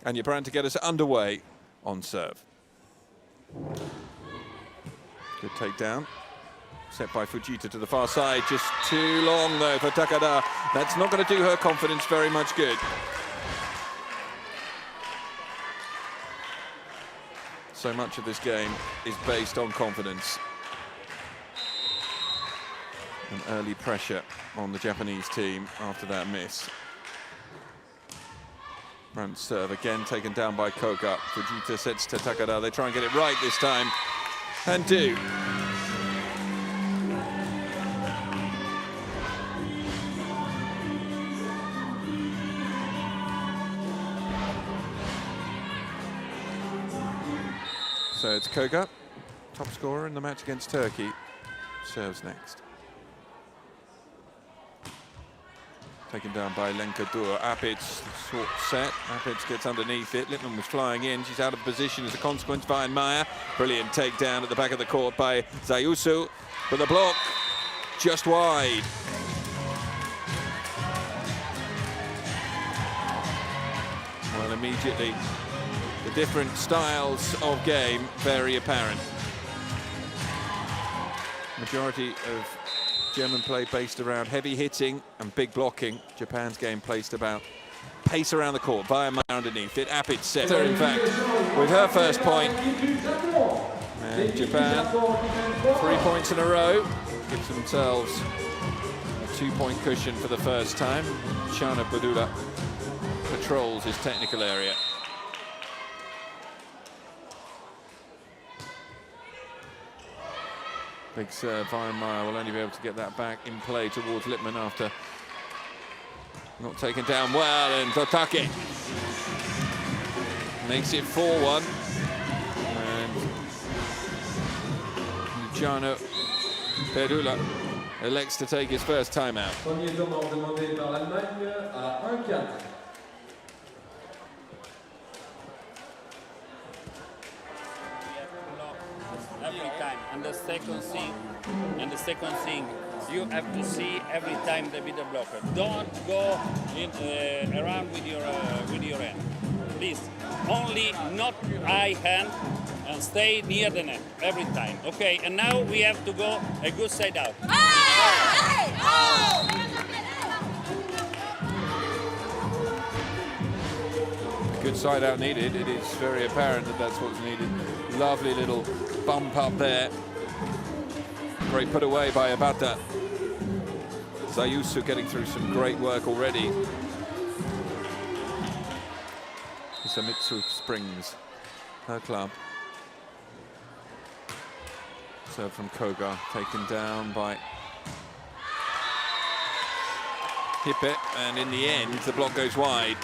And Japan to get us underway on serve. Good takedown. Set by Fujita to the far side. Just too long, though, for Takada. That's not going to do her confidence very much good. So much of this game is based on confidence. And early pressure on the Japanese team after that miss. Front serve again taken down by Koga. Fujita sets to Takada. They try and get it right this time, and do. So it's Koga, top scorer in the match against Turkey, serves next. Taken down by Lenka Dur. Apit's short set. Apitz gets underneath it. Lippmann was flying in. She's out of position as a consequence. Weinmeier. Brilliant takedown at the back of the court by Zayusu. But the block just wide. Well, immediately the different styles of game very apparent. Majority of German play based around heavy hitting and big blocking. Japan's game placed about pace around the court. Weinmeier underneath it. Apitz set her, in fact, with her first point. And Japan, 3 points in a row, gives themselves a 2-point cushion for the first time. Shana Badula patrols his technical area. Big serve, Weinmeier will only be able to get that back in play towards Lippmann after not taken down well, and Otake makes it 4-1. And Luciano Pedula elects to take his first timeout. Every time, and the second thing, you have to see every time the middle blocker. Don't go around with your hand. Please, only not high hand, and stay near the net every time. Okay, and now we have to go a good side out. Good side out needed. It is very apparent that that's what's needed. Lovely little bump up there. Great put away by Abata. Zayusu getting through some great work already. Hisamitsu Springs, her club. Serve from Koga, taken down by Hippe, and in the end, the block goes wide.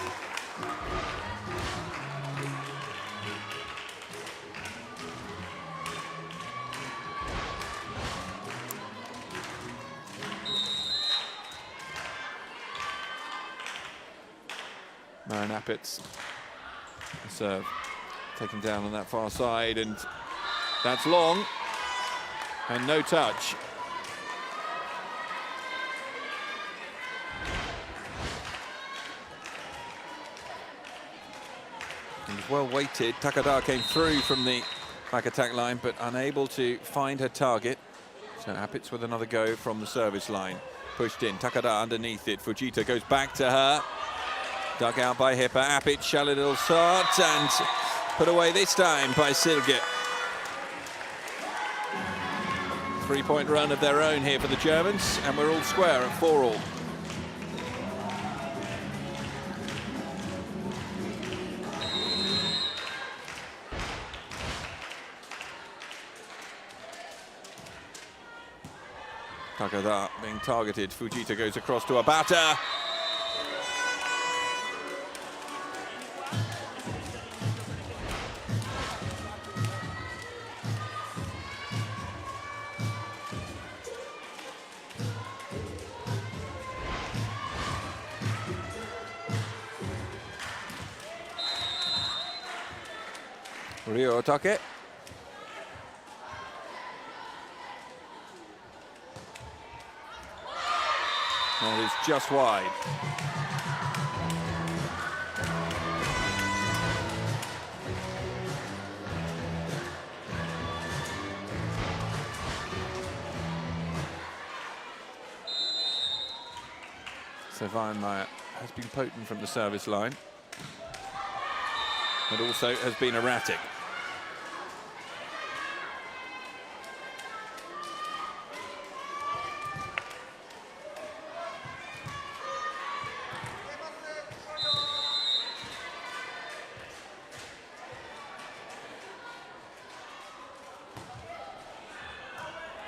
Marin Apitz, serve taken down on that far side, and that's long and no touch. It was well weighted. Takada came through from the back attack line, but unable to find her target. So Apitz with another go from the service line. Pushed in, Takada underneath it. Fujita goes back to her. Dug out by Hippe. Apitz, shallow little shot, and put away this time by Silge. 3-point run of their own here for the Germans, and we're all square at 4-all. Takada being targeted. Fujita goes across to Abata. Ryo Otake. That is just wide. So Weiermeier has been potent from the service line, but also has been erratic.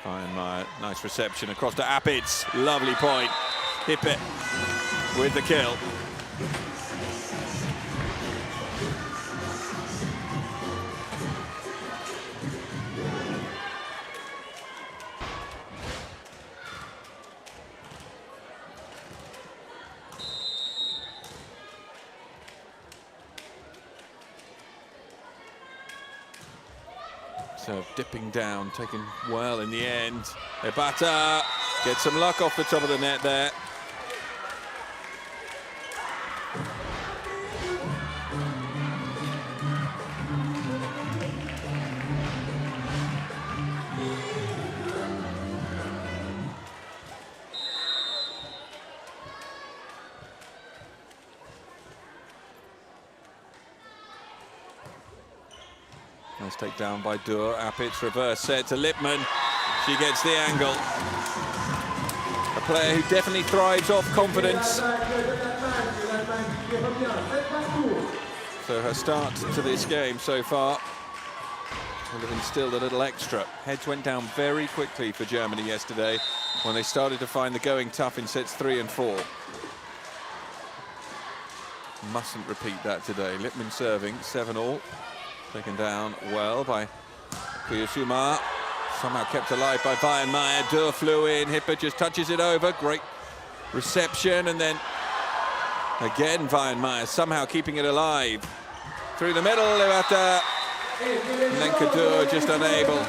Weiermeier, nice reception across to Apitz. Lovely point. Hippet with the kill. So dipping down, taken well in the end. Ebata gets some luck off the top of the net there. Nice takedown by Dur. Apitz reverse set to Lippmann. She gets the angle. A player who definitely thrives off confidence. So her start to this game so far will have instilled a little extra. Heads went down very quickly for Germany yesterday when they started to find the going tough in sets 3 and 4. Mustn't repeat that today. Lippmann serving 7-all. Taken down well by Kuyasuma. Somehow kept alive by Weiermeier. Dur flew in. Hipper just touches it over. Great reception. And then again, Weiermeier somehow keeping it alive. Through the middle, Levata. Lenka Dur just unable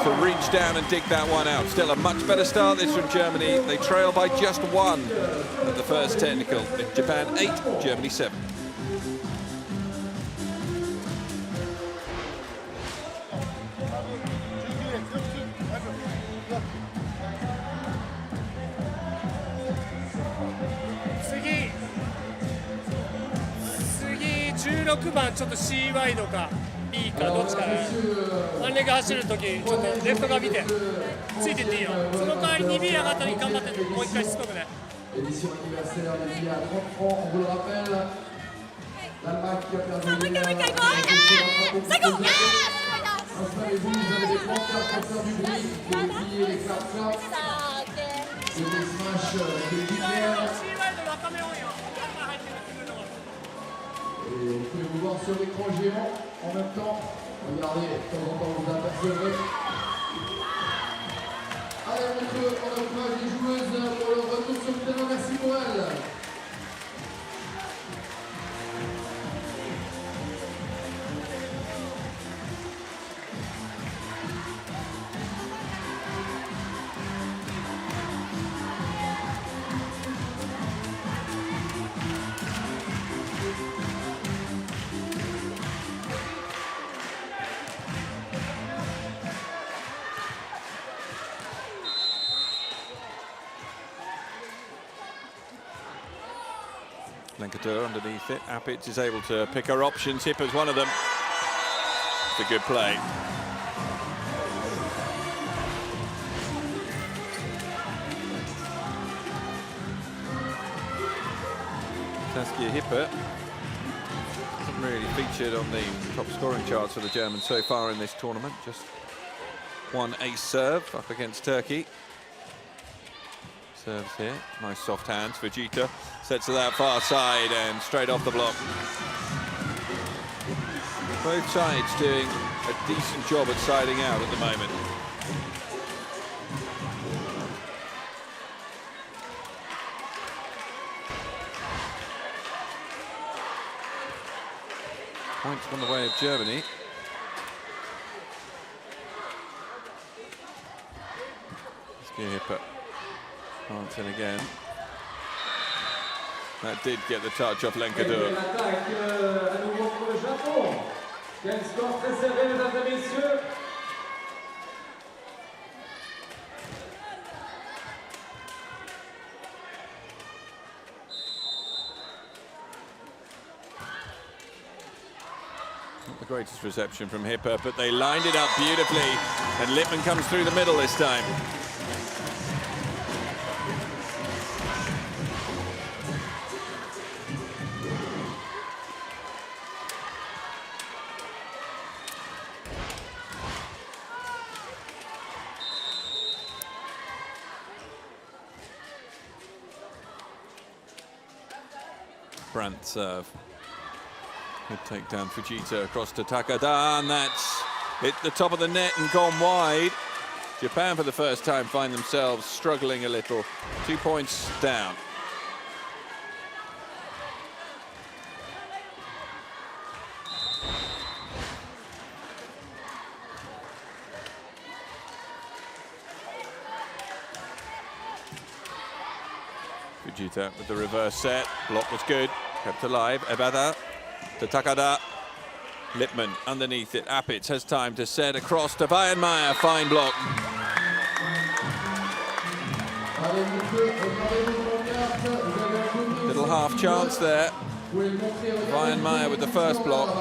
to reach down and dig that one out. Still a much better start this from Germany. They trail by just 1 at the first technical. Japan 8, Germany 7.次16番ちょっと C ワイドか B かどっちかな。ワンレグ走るときちょっとレフト側見てついてっていいよ。その代わりに B 上がった時頑張ってもう一回しつこくね。Édition anniversaire des filles à 30 francs, on vous le rappelle. L'Allemagne qui a perdu. Installez-vous, vous avez des plantards pour faire du bruit, pour les filles et les claps. C'est des smash de Hitler. Et vous pouvez vous voir sur l'écran géant en même temps. Regardez, de temps en temps vous apercevrez. Allez, on encourage les joueuses pour leur retour sur le terrain. Merci pour elles. Lenka Dur underneath it. Apitz is able to pick her options. Hipper's one of them. It's a good play. Saskia Hipper hasn't really featured on the top scoring charts for the Germans so far in this tournament. Just one ace serve up against Turkey. Serves here, nice soft hands. Vegeta sets to that far side and straight off the block. Both sides doing a decent job at siding out at the moment. Points on the way of Germany. Skipper. Hansen again. That did get the touch off Lenka Dur. L'attaque à nouveau pour le Japon. Quel score très serré, mesdames et messieurs. Not the greatest reception from Hipper, but they lined it up beautifully, and Lippmann comes through the middle this time. Brandt serve. Good takedown Fujita across to Takada, and that's hit the top of the net and gone wide. Japan for the first time find themselves struggling a little. 2 points down. Fujita with the reverse set. Block was good. Kept alive. Ebada to Takada. Lippmann underneath it. Apitz has time to set across to Weihenmayer. Fine block. Little half chance there. Weihenmayer with the first block.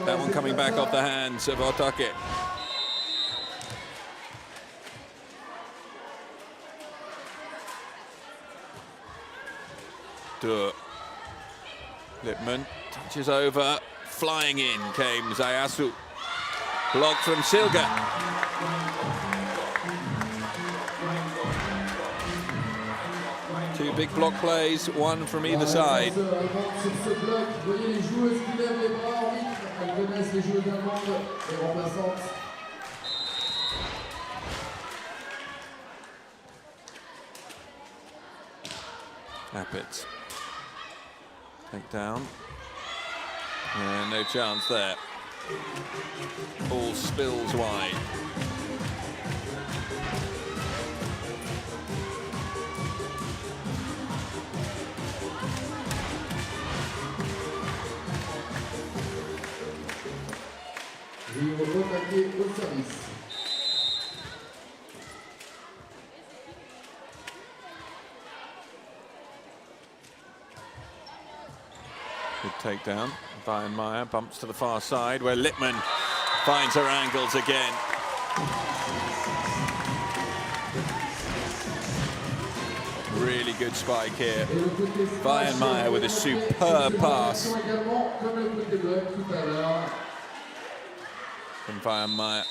That one coming back off the hands of Otake. Lippmann touches over, flying in came Zayasu. Block from Silga. Two big block plays, one from either side. Apitz. Take down. And no chance there. Ball spills wide. Good takedown. Weihenmayer bumps to the far side where Lippmann finds her angles again. Really good spike here. Weihenmayer with a superb pass. Can Weihenmayer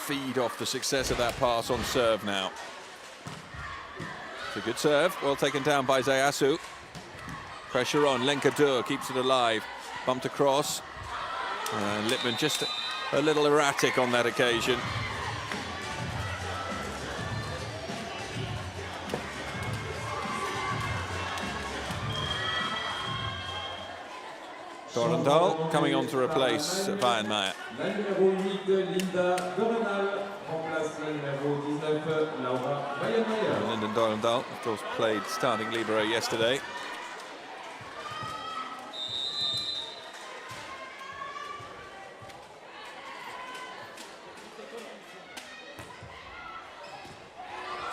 feed off the success of that pass on serve now? It's a good serve, well taken down by Zayasu. Pressure on, Lenka keeps it alive. Bumped across. Lippmann just a little erratic on that occasion. Dorendal coming on to replace Weihenmayer. La numéro 8, Linda Dorendal, remplace la numéro 19, Laura Weihenmayer. Lyndon Dorendal, of course, played starting libero yesterday.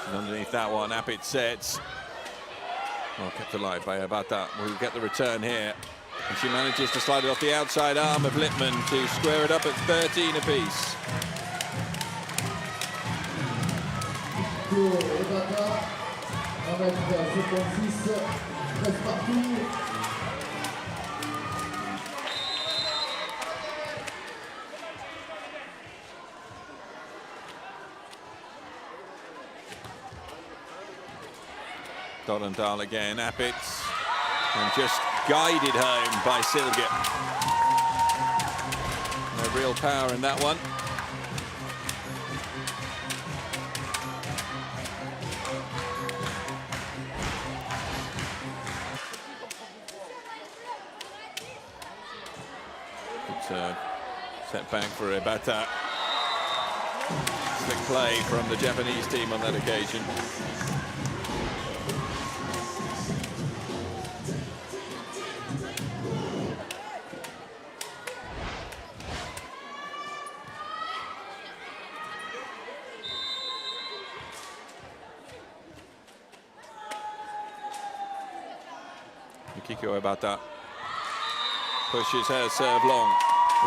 And underneath that one, Apitz sets. Well, kept alive by Abata. We'll get the return here. And she manages to slide it off the outside arm of Lippmann to square it up at 13 apiece. Dorendal again, Apitz, and just guided home by Silga. No real power in that one. Good set back for Ebata. Slick play from the Japanese team on that occasion. Yukiko Ebata Pushes her serve long.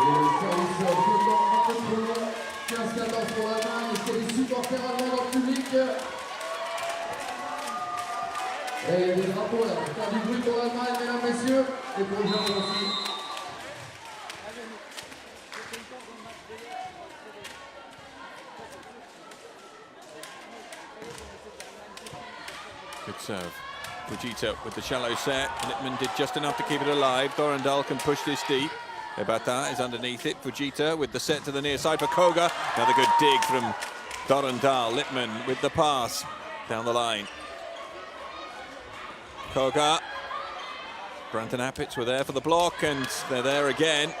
Et le service flottant un peu trop long. 15-14 pour l'Allemagne. Est-ce qu'il y a des supporters allemands dans le public? Et il y a des drapeaux là. Pour faire du bruit pour l'Allemagne, mesdames, messieurs. Et pour le Japon aussi. Good serve. Fujita with the shallow set. Lippmann did just enough to keep it alive. Dorendal can push this deep. Ebata is underneath it. Fujita with the set to the near side for Koga. Another good dig from Dorendal. Lippmann with the pass down the line. Koga. Brandt and Appitz were there for the block, and they're there again.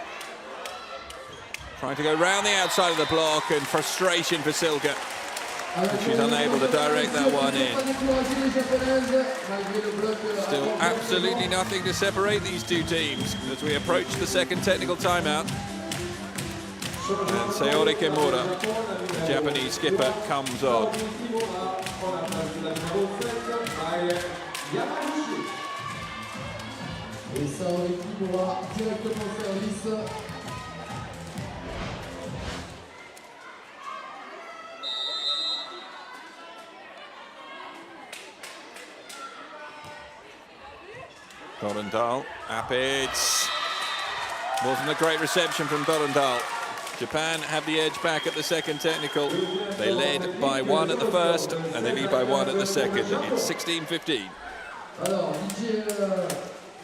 Trying to go round the outside of the block, and frustration for Silke. She's unable to direct that one in. Still absolutely nothing to separate these two teams as we approach the second technical timeout. And Saori Kimura, the Japanese skipper, comes on. Et Saori Kimura directement au service. Dorendal, Appitz. Wasn't a great reception from Dorendal. Japan have the edge back at the second technical. They led by 1 at the first, and they lead by 1 at the second. It's 16-15. Alors,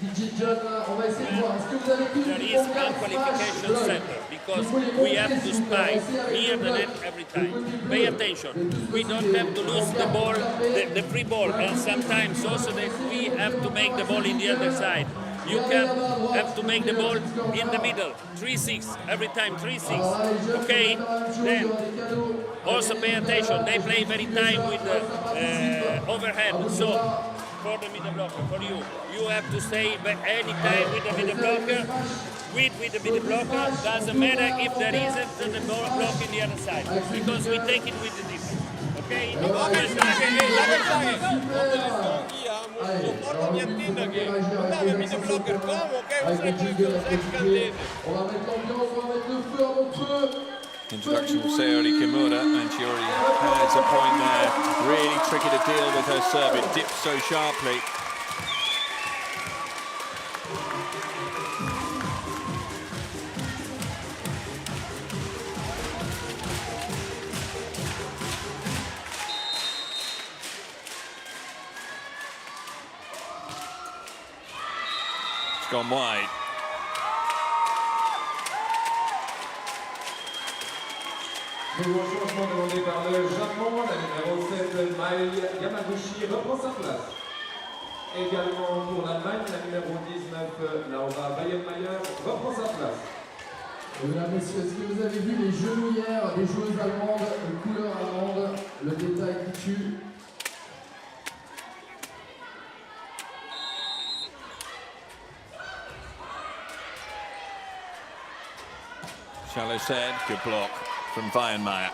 DJ John, on va essayer de voir. Est-ce que vous avez tous There is one qualification center because we have to spike near the net every time. Pay attention. We don't have to lose the ball, the free ball, and sometimes also that we have to make the ball in the other side. You can have to make the ball in the middle. 3-6 every time. 3-6. Okay. Then also pay attention. They play very time with the overhead. So. For the middle blocker, for you, you have to stay any time with the middle blocker. With the middle blocker, doesn't matter if there isn't the block in the other side, because we take it with the defense. Okay? Introduction of Saori Kimura, and she already has a point there. Really tricky to deal with her serve. It dips so sharply. It's gone wide. Nouveau changement demandé par le Japon, la numéro 7, Mai Yamaguchi, reprend sa place. Également pour l'Allemagne, la numéro 19, Laura Bayermeier, reprend sa place. Mesdames, messieurs, est-ce que vous avez vu les genouillères des joueuses allemandes, couleur allemande, le détail qui tue? Shallow set, good block from Weihenmayer.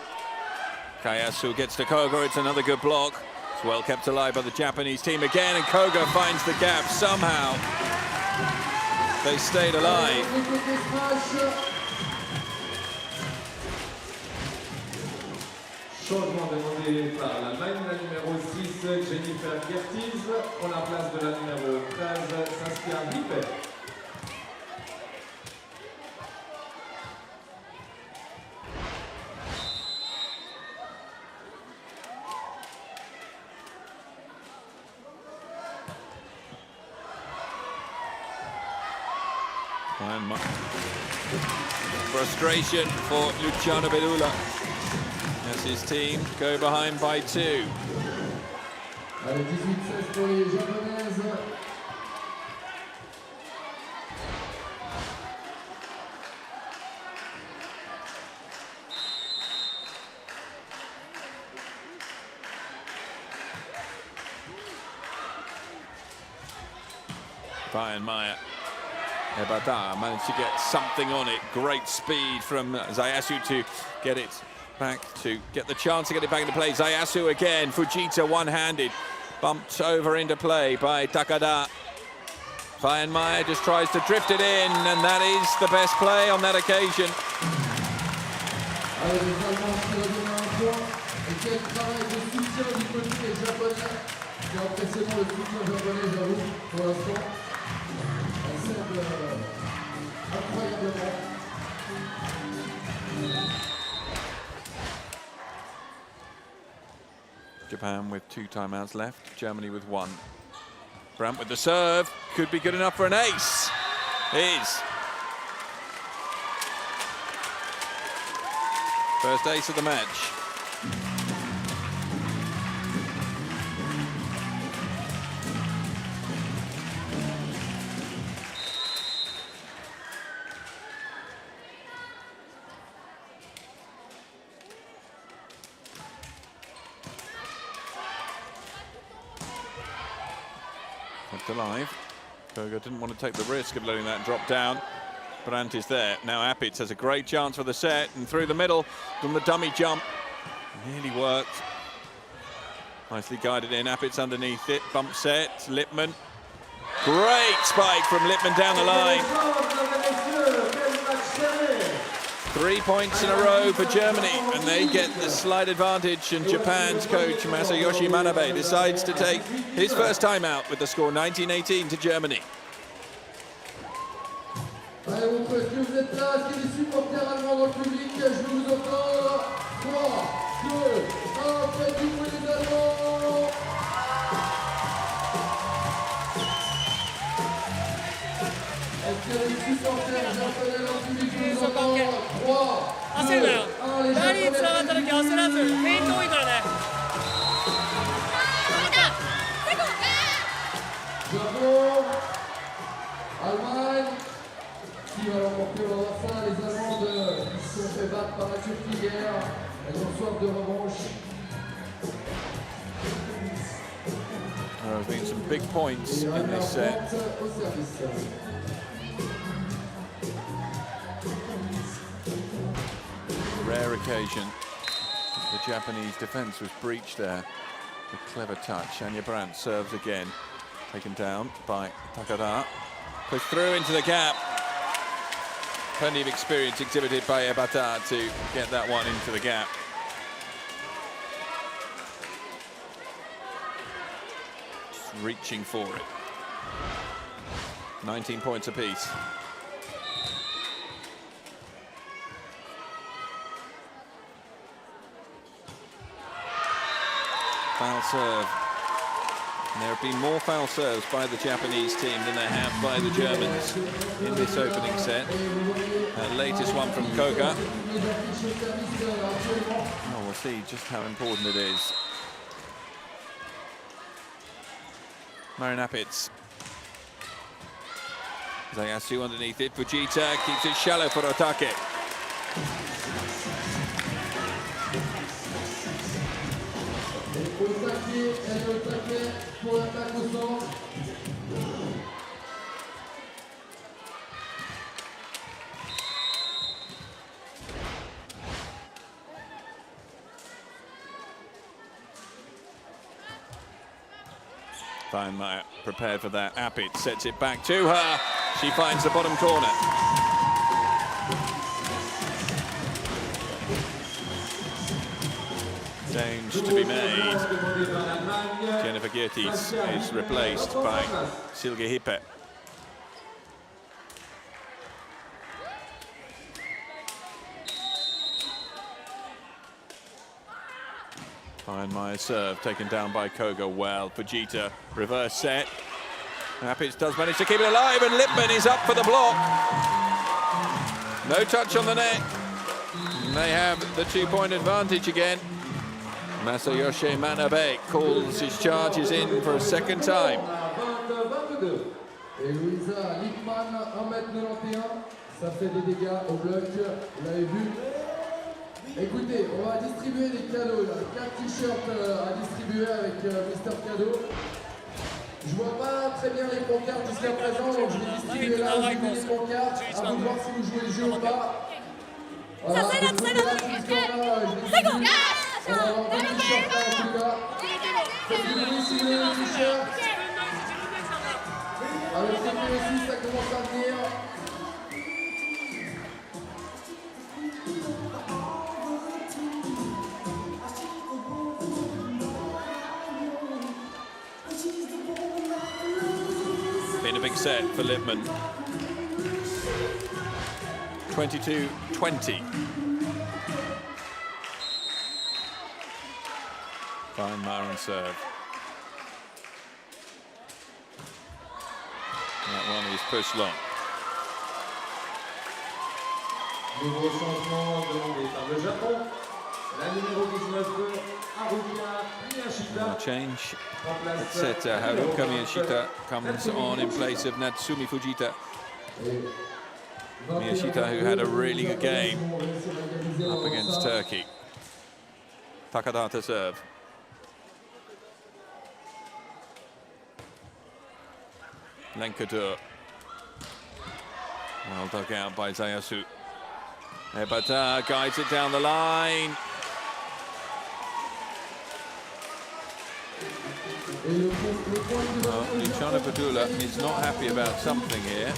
Kayasu gets to Koga, it's another good block. It's well kept alive by the Japanese team again, and Koga finds the gap somehow. They stayed alive. Changement demandé par l'Allemagne, la numéro 6, Jennifer Gertiz, prend la place de la numéro 13, Saskia Ripper. Frustration for Luciano Belula as his team go behind by 2. Allez, 18-16 pour les japonaises. Weihenmayer. Ebata managed to get something on it. Great speed from Zayasu to get it back, to get the chance to get it back into play. Zayasu again, Fujita one-handed. Bumped over into play by Takada. Weyenmeyer just tries to drift it in, and that is the best play on that occasion. Allez, les Allemands qui reviennent à un point. Et quel travail de soutien du côté des Japonais. C'est impressionnant le soutien japonais, j'avoue, pour l'instant. Elle semble incroyablement. Japan with 2 timeouts left, Germany with 1. Brandt with the serve, could be good enough for an ace. Is. First ace of the match. Kept alive. Koga didn't want to take the risk of letting that drop down. Brandt is there. Now Apitz has a great chance for the set, and through the middle from the dummy jump. Nearly worked. Nicely guided in. Apitz underneath it. Bump set. Lippmann. Great spike from Lippmann down the line. 3 points in a row for Germany, and they get the slight advantage, and Japan's coach Masayoshi Manabe decides to take his first timeout with the score 19-18 to Germany. Allez, mon frère, est-ce que vous êtes là? Est-ce qu'il y a des supporters allemands dans le public? Je veux vous entendre. 3, 2, 1, faites du bruit les Allemands! Est-ce qu'il y a des supporters japonais dans le public? Je veux vous entendre. 3, 2, 1, les Japonais. Japon, Allemagne. Qui va l'emporter? On va voir ça. Les Allemandes qui se sont fait battre par la Turquie hier. Elles ont soif de revanche. There have been some big points in this set. Au service. Rare occasion. The Japanese defense was breached there. A clever touch. Anja Brandt serves again. Taken down by Takada. Pushed through into the gap. Plenty of experience exhibited by Ebata to get that one into the gap. Just reaching for it. 19 points apiece. Foul serve. And there have been more foul serves by the Japanese team than there have by the Germans in this opening set. Latest one from Koga. Oh, we'll see just how important it is. Marin Apitz. Zayasu underneath it. Fujita keeps it shallow for Otake. Pour l'attaque au centre. Weyenmeyer prepared for that. Apitz sets it back to her. She finds the bottom corner. Change to be made. Jennifer Geertes is replaced by Silke Hippe. Weyenmeyer's serve taken down by Koga well. Fujita, reverse set. Apitz does manage to keep it alive, and Lippmann is up for the block. No touch on the net. And they have the 2-point advantage again. Masayoshi Manabe calls his charges in for a second time. Et Louisa Lippmann, 1m91, ça fait des dégâts au bloc, vous l'avez vu. Écoutez, on va distribuer des cadeaux, là. 4 t-shirts à distribuer avec Mister Cadeau. Je vois pas très bien les pancartes jusqu'à présent, donc je vais distribuer là où j'ai mis les pancartes, à vous de voir si vous jouez le jeu ou pas. Voilà, de ce côté-là, jusqu'en là, je vais distribuer. On va avoir 2 t-shirts là, en tout cas. Faites du bruit si vous voulez les t-shirts. Avec ce aussi, ça commence à venir. Been a big set for Lippmann. 22-20. Fine Myron serve. That one is pushed long. Nouveau changement demandé par le Japon. La numéro 19, Haruka Miyashita. Change. Remplace Setter Haruka Miyashita comes on in place of Natsumi Fujita. Miyashita, who had a really good game up against Turkey. Takada to serve. Lenkadur. Well dug out by Zayasu. Ebata guides it down the line. Luciano Padula is not happy about something here.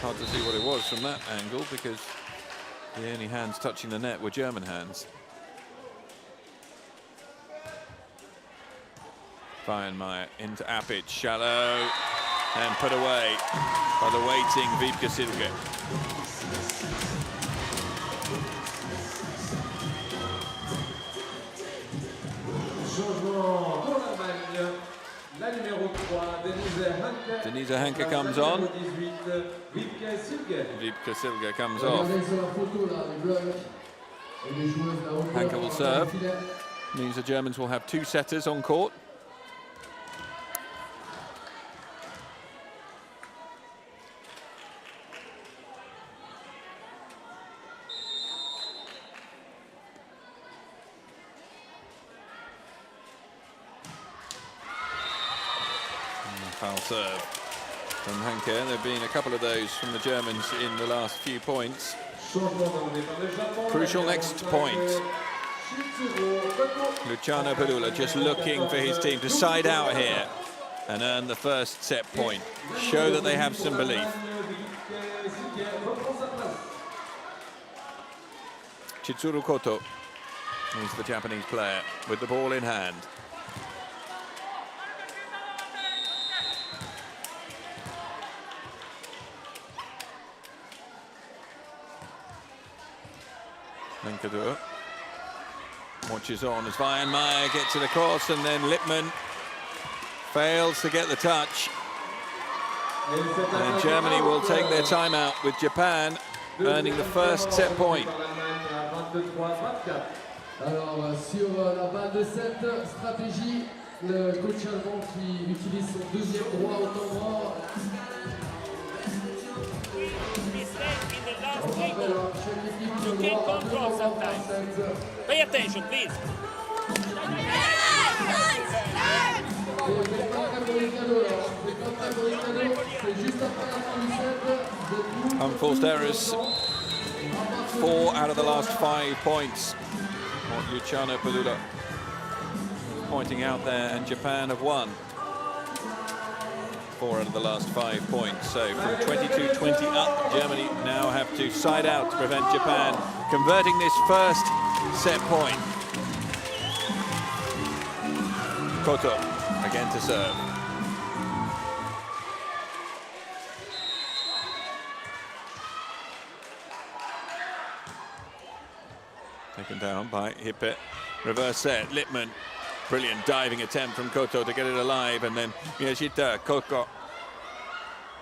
Hard to see what it was from that angle because the only hands touching the net were German hands. Feinmeier into Apic, shallow, and put away by the waiting Vibke Silge. Changement pour l'Allemagne. La numéro 3, Denise Hanke comes on. 18, Vibke Silge. Vibke Silge comes off. Regardez sur la photo là, les blocs et les joueuses là haut. Hanke will serve. Means the Germans will have two setters on court. Foul serve from Hanke. There have been a couple of those from the Germans in the last few points. Crucial next point. Luciano Padula just looking for his team to side out here and earn the first set point. Show that they have some belief. Chitsuru Koto is the Japanese player with the ball in hand. Lenkadur watches on as Weinmeier gets to the cross, and then Lippmann fails to get the touch. And Germany will take their timeout with Japan earning the first set point. Alors sur la balle de cette stratégie, le coach allemand qui utilise son deuxième droit au temps mort. You can control sometimes. Pay attention, please. Unforced errors. 4 out of the last 5 points. What Luciano Padula pointing out there, and Japan have won 4 out of the last 5 points. So from 22-20 up, Germany now have to side out to prevent Japan converting this first set point. Koto again to serve. Taken down by Hippe. Reverse set, Lippmann. Brilliant diving attempt from Koto to get it alive, and then Miyashita, Koko,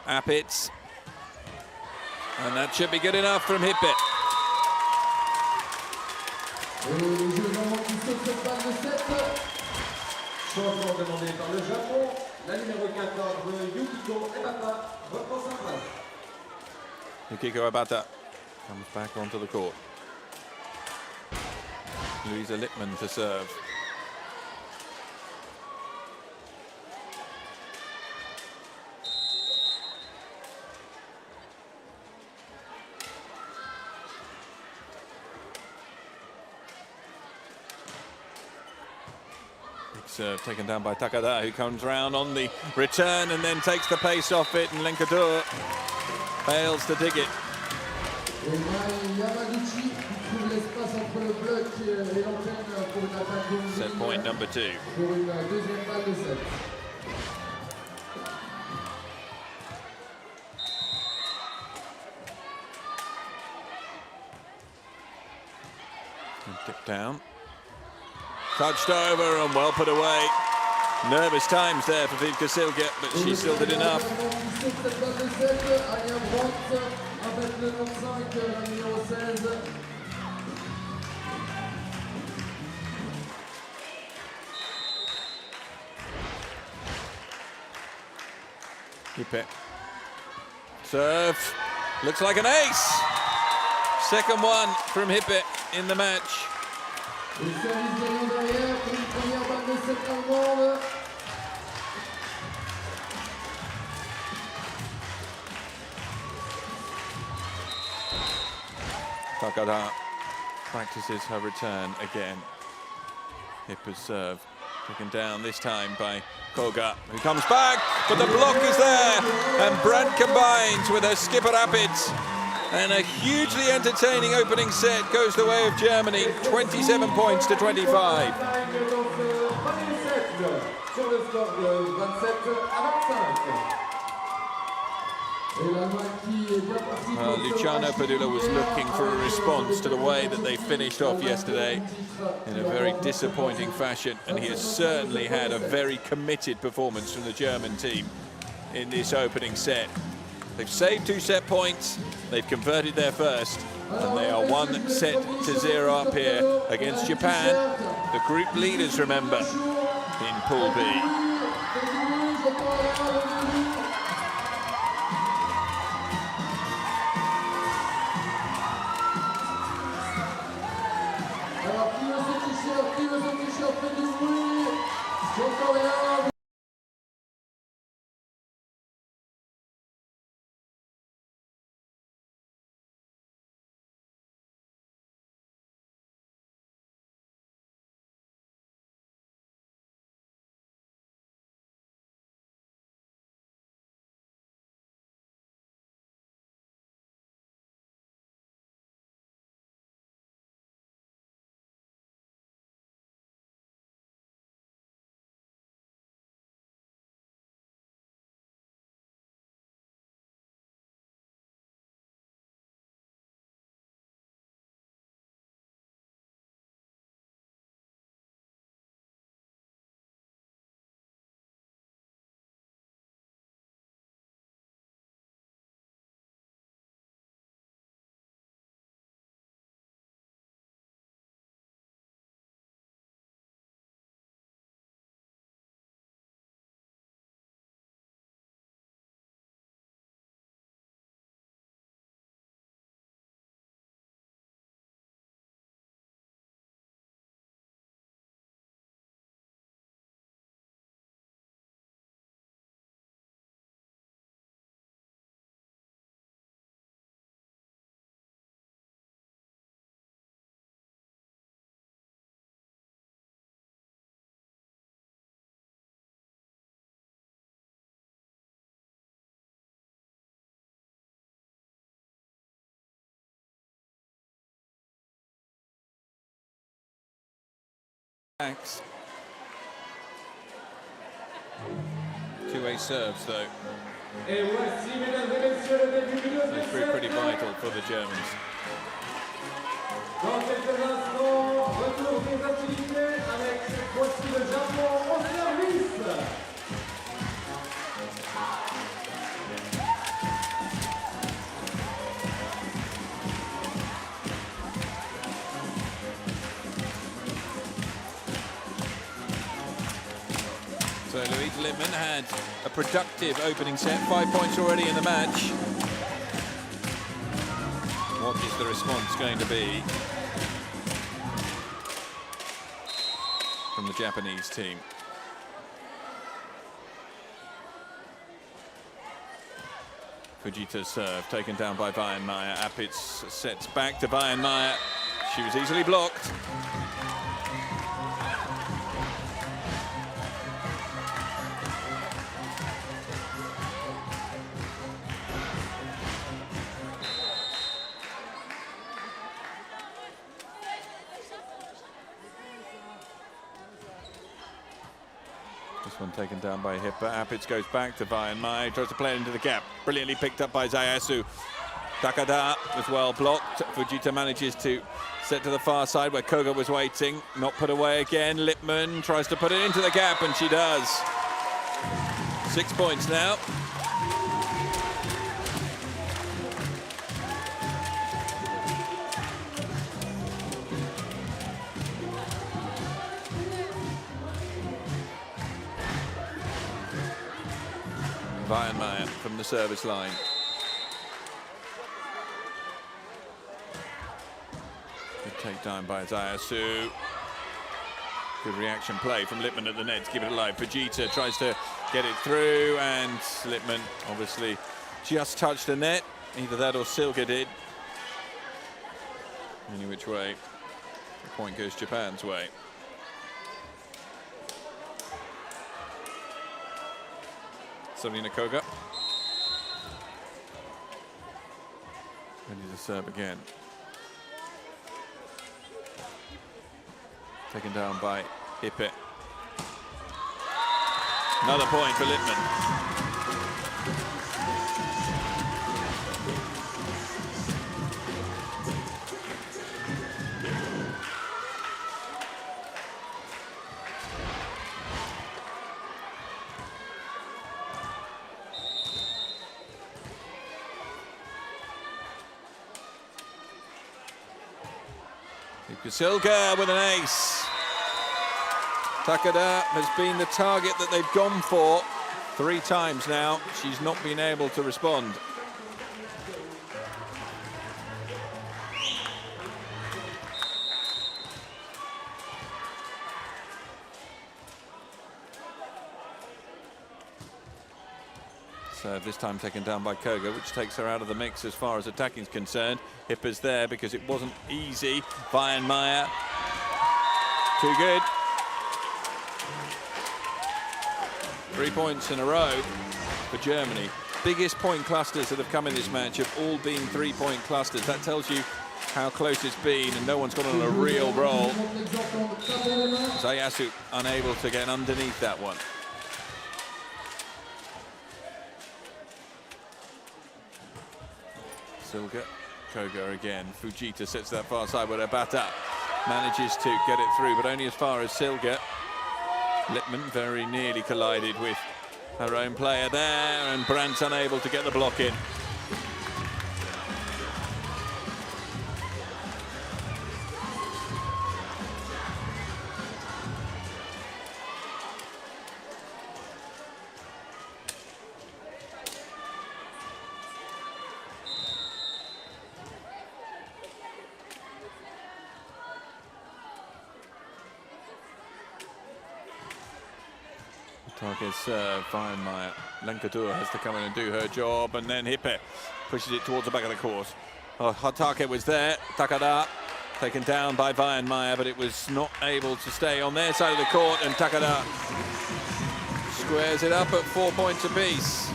Apitz. And that should be good enough from Hippe. Changement demandé par le Japon. La numéro 14, Yukiko Ebata, reprend sa place. Yukiko Abata comes back onto the court. Louisa Lippmann to serve. serve taken down by Takada, who comes round on the return and then takes the pace off it, and Lenkadur fails to dig it. Set point number 2. Tip down. Touched over and well put away. Nervous times there for Vivka Silga, but she still did enough. Hippe. Serve. Looks like an ace. Second one from Hippe in the match. Takada practices her return again. Hippe's serve taken down this time by Koga, who comes back, but the block is there, and Brandt combines with her skipper Appitz, and a hugely entertaining opening set goes the way of Germany, 27 points to 25. Luciano Padula was looking for a response to the way that they finished off yesterday in a very disappointing fashion, and he has certainly had a very committed performance from the German team in this opening set. They've saved 2 set points, they've converted their first, and they are 1-0 up here against Japan, the group leaders, remember, in Pool B. Thanks. 2-way serves, though. They proved pretty vital for the Germans. So Louise Littman had a productive opening set, 5 points already in the match. What is the response going to be from the Japanese team? Fujita's serve taken down by Weihenmayer. Appitz sets back to Weihenmayer. She was easily blocked. This one taken down by Hipper. Apitz goes back to Vainmai, tries to play it into the gap. Brilliantly picked up by Zayasu. Takada was well blocked. Fujita manages to set to the far side where Koga was waiting. Not put away again. Lippmann tries to put it into the gap, and she does. 6 points now. Vainmai from the service line. Good takedown by Zayasu. Good reaction play from Lippmann at the net to keep it alive. Fujita tries to get it through, and Lippmann obviously just touched the net. Either that or Silga did. Any which way, the point goes Japan's way. Selina Koga. Ready to serve again. Taken down by Hippe. Another point for Lippmann. Silga with an ace. Takada has been the target that they've gone for 3 times now. She's not been able to respond. So this time taken down by Koga, which takes her out of the mix as far as attacking is concerned. Hipper's there because it wasn't easy. Vainmai, too good. 3 points in a row for Germany. Biggest point clusters that have come in this match have all been 3-point clusters. That tells you how close it's been, and no one's gone on a real roll. Zayasu unable to get underneath that one. Silga, Koga again. Fujita sets that far side with Abata. Manages to get it through, but only as far as Silga. Lippmann very nearly collided with her own player there, and Brandt's unable to get the block in. Target serve, Vainmai. Lenkadur has to come in and do her job, and then Hippe pushes it towards the back of the court. Oh, Hatake was there. Takada taken down by Vainmai, but it was not able to stay on their side of the court, and Takada squares it up at 4 points apiece.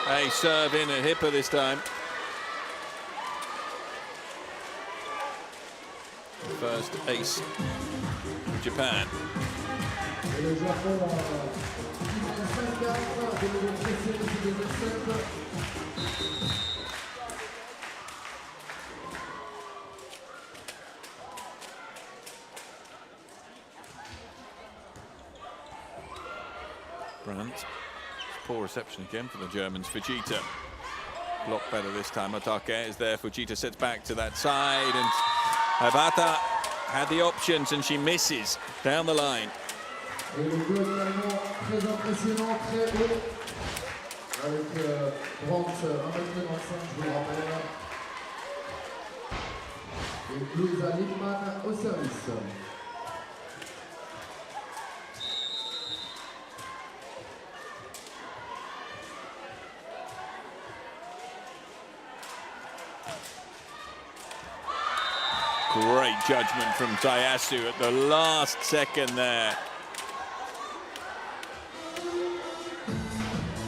A serve in at Hippe this time. First ace for Japan. Brandt. Poor reception again for the Germans. Fujita blocked better this time. Hatake is there. Fujita sets back to that side, and Abata had the options, and she misses down the line. Et le jeu également très impressionnant, très haut, avec Brandt 1,95 m, je vous le rappelle. Et Luisa Lippmann au service. Great judgment from Tayasu at the last second there.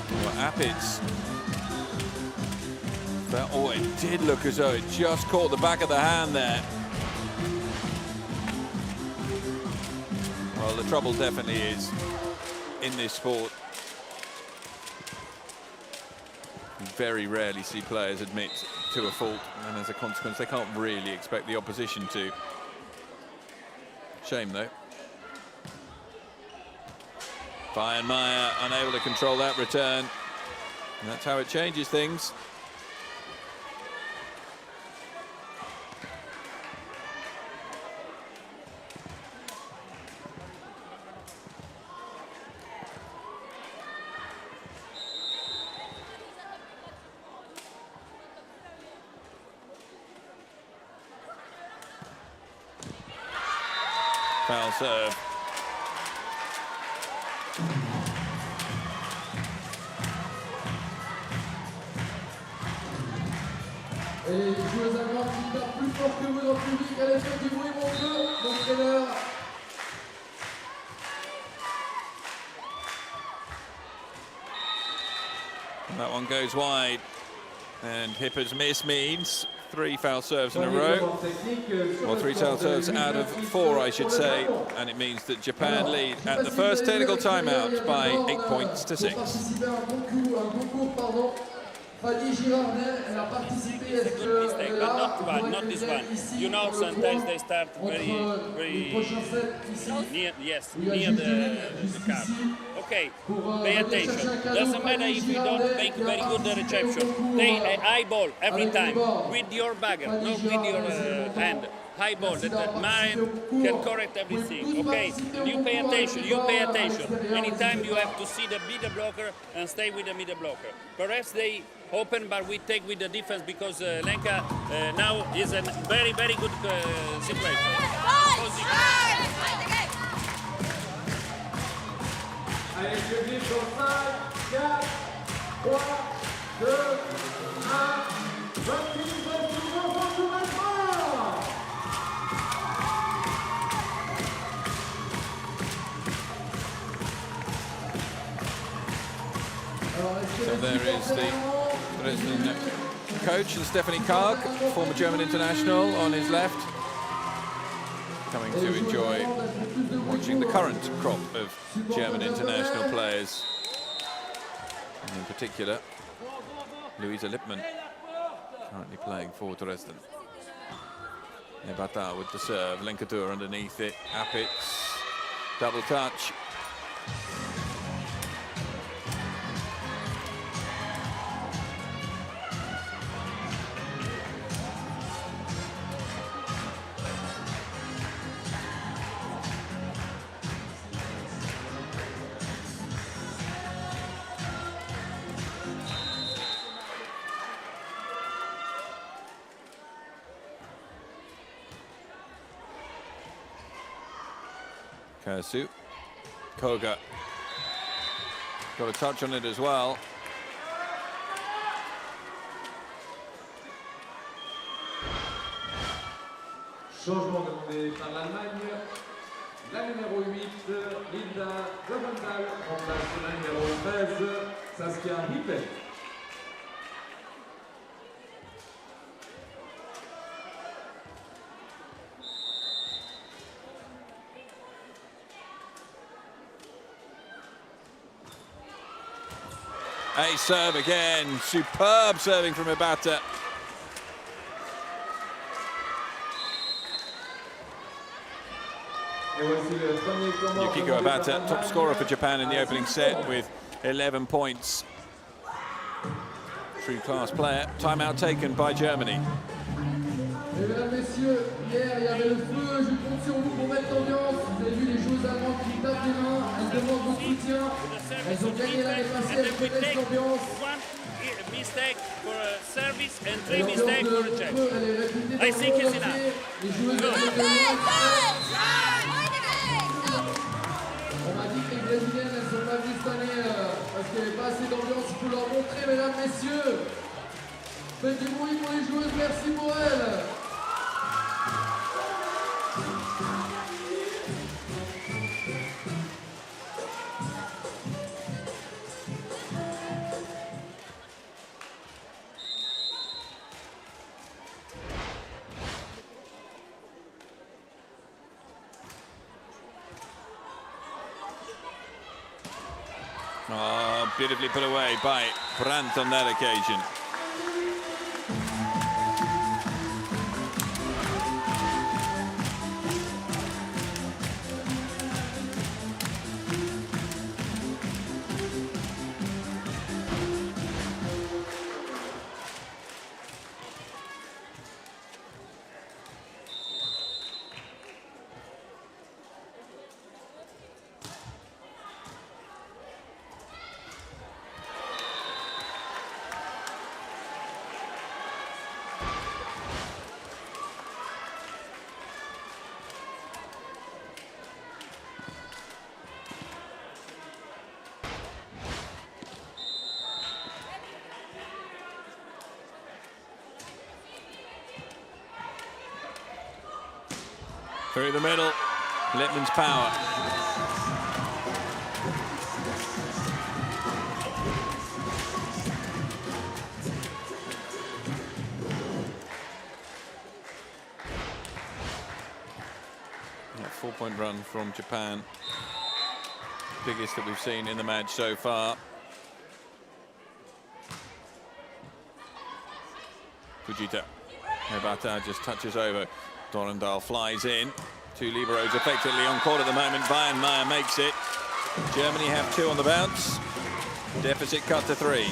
Well, Appids. Oh, it did look as though it just caught the back of the hand there. Well, the trouble definitely is in this sport. You very rarely see players admit to a fault, and as a consequence, they can't really expect the opposition to. Shame, though. Meyer unable to control that return. And that's how it changes things. Foul serve. Et les joueuses allemandes qui tapent plus fort que vous dans le public, allez faire du bruit, mon feu, mon entraîneur. That one goes wide, and Hipper's miss means 3 foul serves in a row. Well, 3 foul serves out of 4, I should say, and it means that Japan lead at the first technical timeout by 8 points to 6. It's a good mistake, but not this one. You know, sometimes they start very near, near the card. Okay, pay attention. Doesn't matter if you don't make very good reception. They eyeball every time with your bagger, not with your hand. High ball that Marian can correct everything. Okay, you pay attention, Anytime you have to see the middle blocker and stay with the middle blocker. Perhaps they open, but we take with the defense because Lenka now is a very, very good situation. Allez, je dis sur 5, 4, 3, 2, 1, 28 So there is the Dresden coach, and Stephanie Karg, former German international, on his left, coming to enjoy watching the current crop of German international players, and in particular Luisa Lippmann, currently playing for Dresden. Nebata with the serve, Lenkadur underneath it, Appids, double touch. Kasu, Koga got a touch on it as well. Changement demandé par l'Allemagne. La numéro 8, Linda Dovendal, remplace la numéro 13, Saskia Hippel. A serve again, superb serving from Ibata. Yukiko Ibata, top scorer for Japan in the opening set with 11 points. True class player. Timeout taken by Germany. Mesdames, messieurs, hier il y avait le feu, je compte sur vous pour mettre l'ambiance. Vous avez vu les joueuses allemandes qui tapent les mains, elles demandent votre soutien. Elles ont gagné l'année passée, elles connaissent l'ambiance. Mistake for a service and 3 mistakes for a check. I think it's enough. Les joueuses allemandes on m'a dit que les brésiliennes elles sont pas venues cette année parce qu'il n'y avait pas assez d'ambiance. Il faut leur montrer, mesdames, messieurs. Faites du bruit pour les joueuses, merci pour elles. Oh, beautifully put away by Brandt on that occasion. Through the middle, Lippmann's power. A 4-point run from Japan. Biggest that we've seen in the match so far. Fujita. Mebata just touches over. Dorendal flies in. Two liberos effectively on court at the moment. Bayern Meyer makes it. Germany have 2 on the bounce. Deficit cut to 3.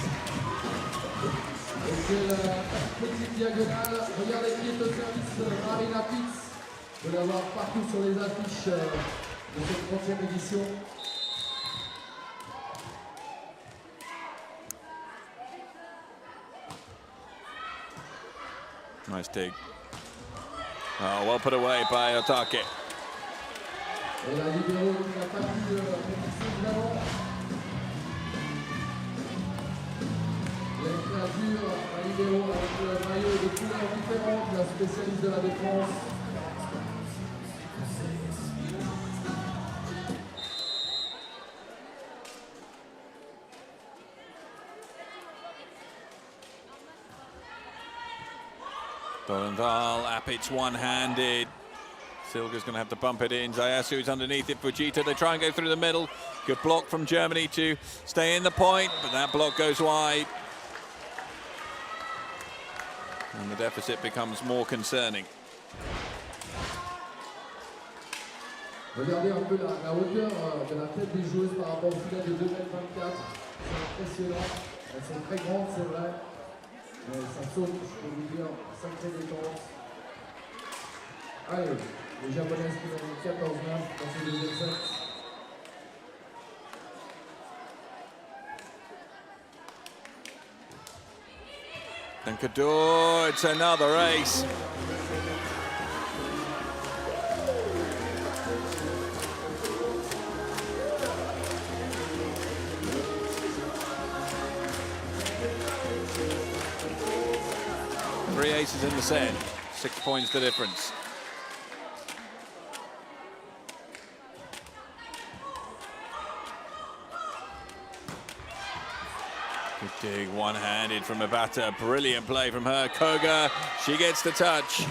Petite diagonale. Regardez qui est au service, Marina Pitz. Vous allez la voir partout sur les affiches de cette 30e édition. Nice dig. Oh, well put away by Otake. Et la libéro qui n'a pas pu résister évidemment. Il y a une créature, un libéro avec le maillot de couleurs différentes, la spécialiste de la défense. Dorendal, Apit's one-handed. Silga's going to have to bump it in. Zayasu's underneath it. Fujita, they try and go through the middle. Good block from Germany to stay in the point, but that block goes wide. And the deficit becomes more concerning. Regardez un peu la hauteur de la tête des joueuses par rapport au filet de 2,24 m. C'est impressionnant. Elles sont très grandes, c'est vrai. Mais ça saute, je peux vous dire, sacrée détente. Allez, les Japonaises qui ont 14-9 dans ce deuxième set. And Kador, it's another ace. Three aces in the set, 6 points the difference. Good dig, one-handed from Mebata. Brilliant play from her. Koga, she gets the touch.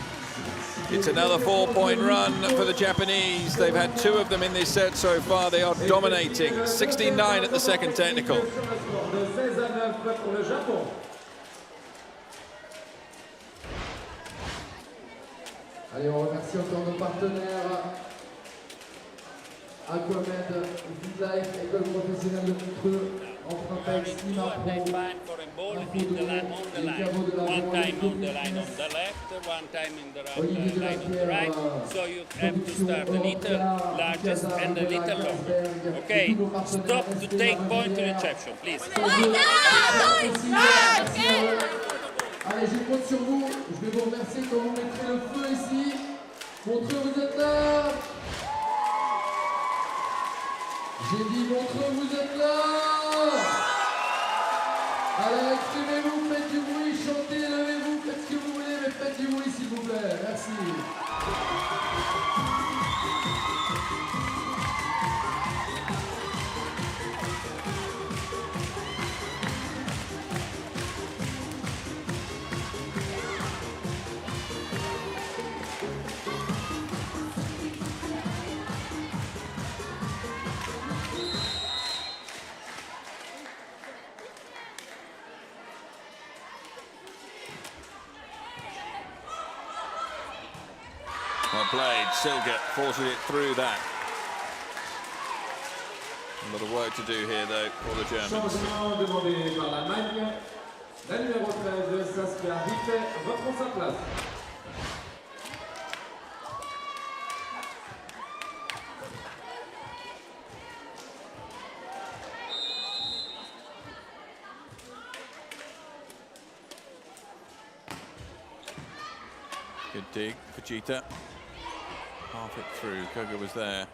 It's another 4-point run for the Japanese. They've had 2 of them in this set so far. They are dominating. 69 at the second technical. Allez, on remercie encore nos partenaires Aquamed, Vidlife, École professionnelle de Montreux, Empruntex, Imapro, One time on the line of the left, one time in the line of the right. So you have to start a little largest and a little longer. Okay, stop to take point reception, please. Allez, je compte sur vous. Je vais vous remercier quand vous mettrez le feu ici. Montreux, vous êtes là. J'ai dit Montreux, vous êtes là. Alors exprimez-vous, faites du bruit, chantez, levez-vous, faites ce que vous voulez, mais faites du bruit s'il vous plaît. Merci. Well played, Silga forces it through that. A lot of work to do here though for the Germans. Changement demandé par l'Allemagne. La numéro 13, Saskia Hippe, reprend sa place. Good dig, Fujita. Half it through, Koga was there.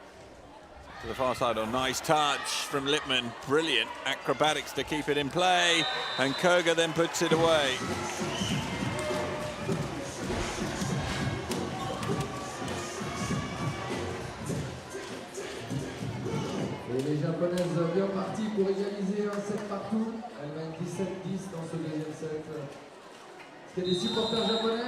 To the far side, nice touch from Lippmann. Brilliant acrobatics to keep it in play. And Koga then puts it away. Et les Japonaises bien parties pour égaliser un set partout. Elles mènent 17-10 dans ce deuxième set. Est-ce qu'il y a des supporters japonais?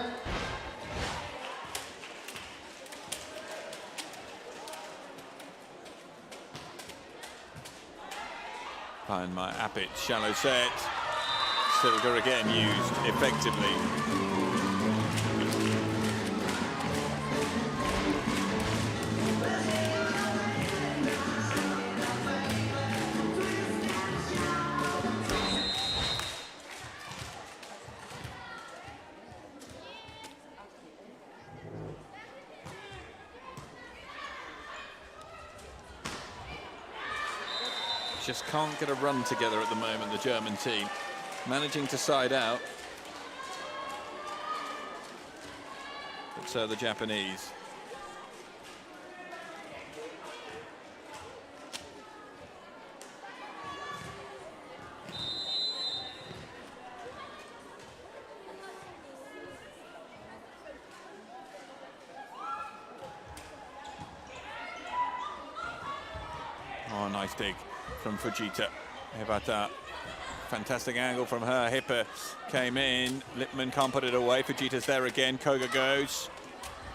Behind my Appit, shallow set. Silga again used effectively. Just can't get a run together at the moment, the German team. Managing to side out. But so the Japanese. Oh, nice dig from Fujita. How about that? Fantastic angle from her. Hippe came in. Lippmann can't put it away. Fujita's there again. Koga goes.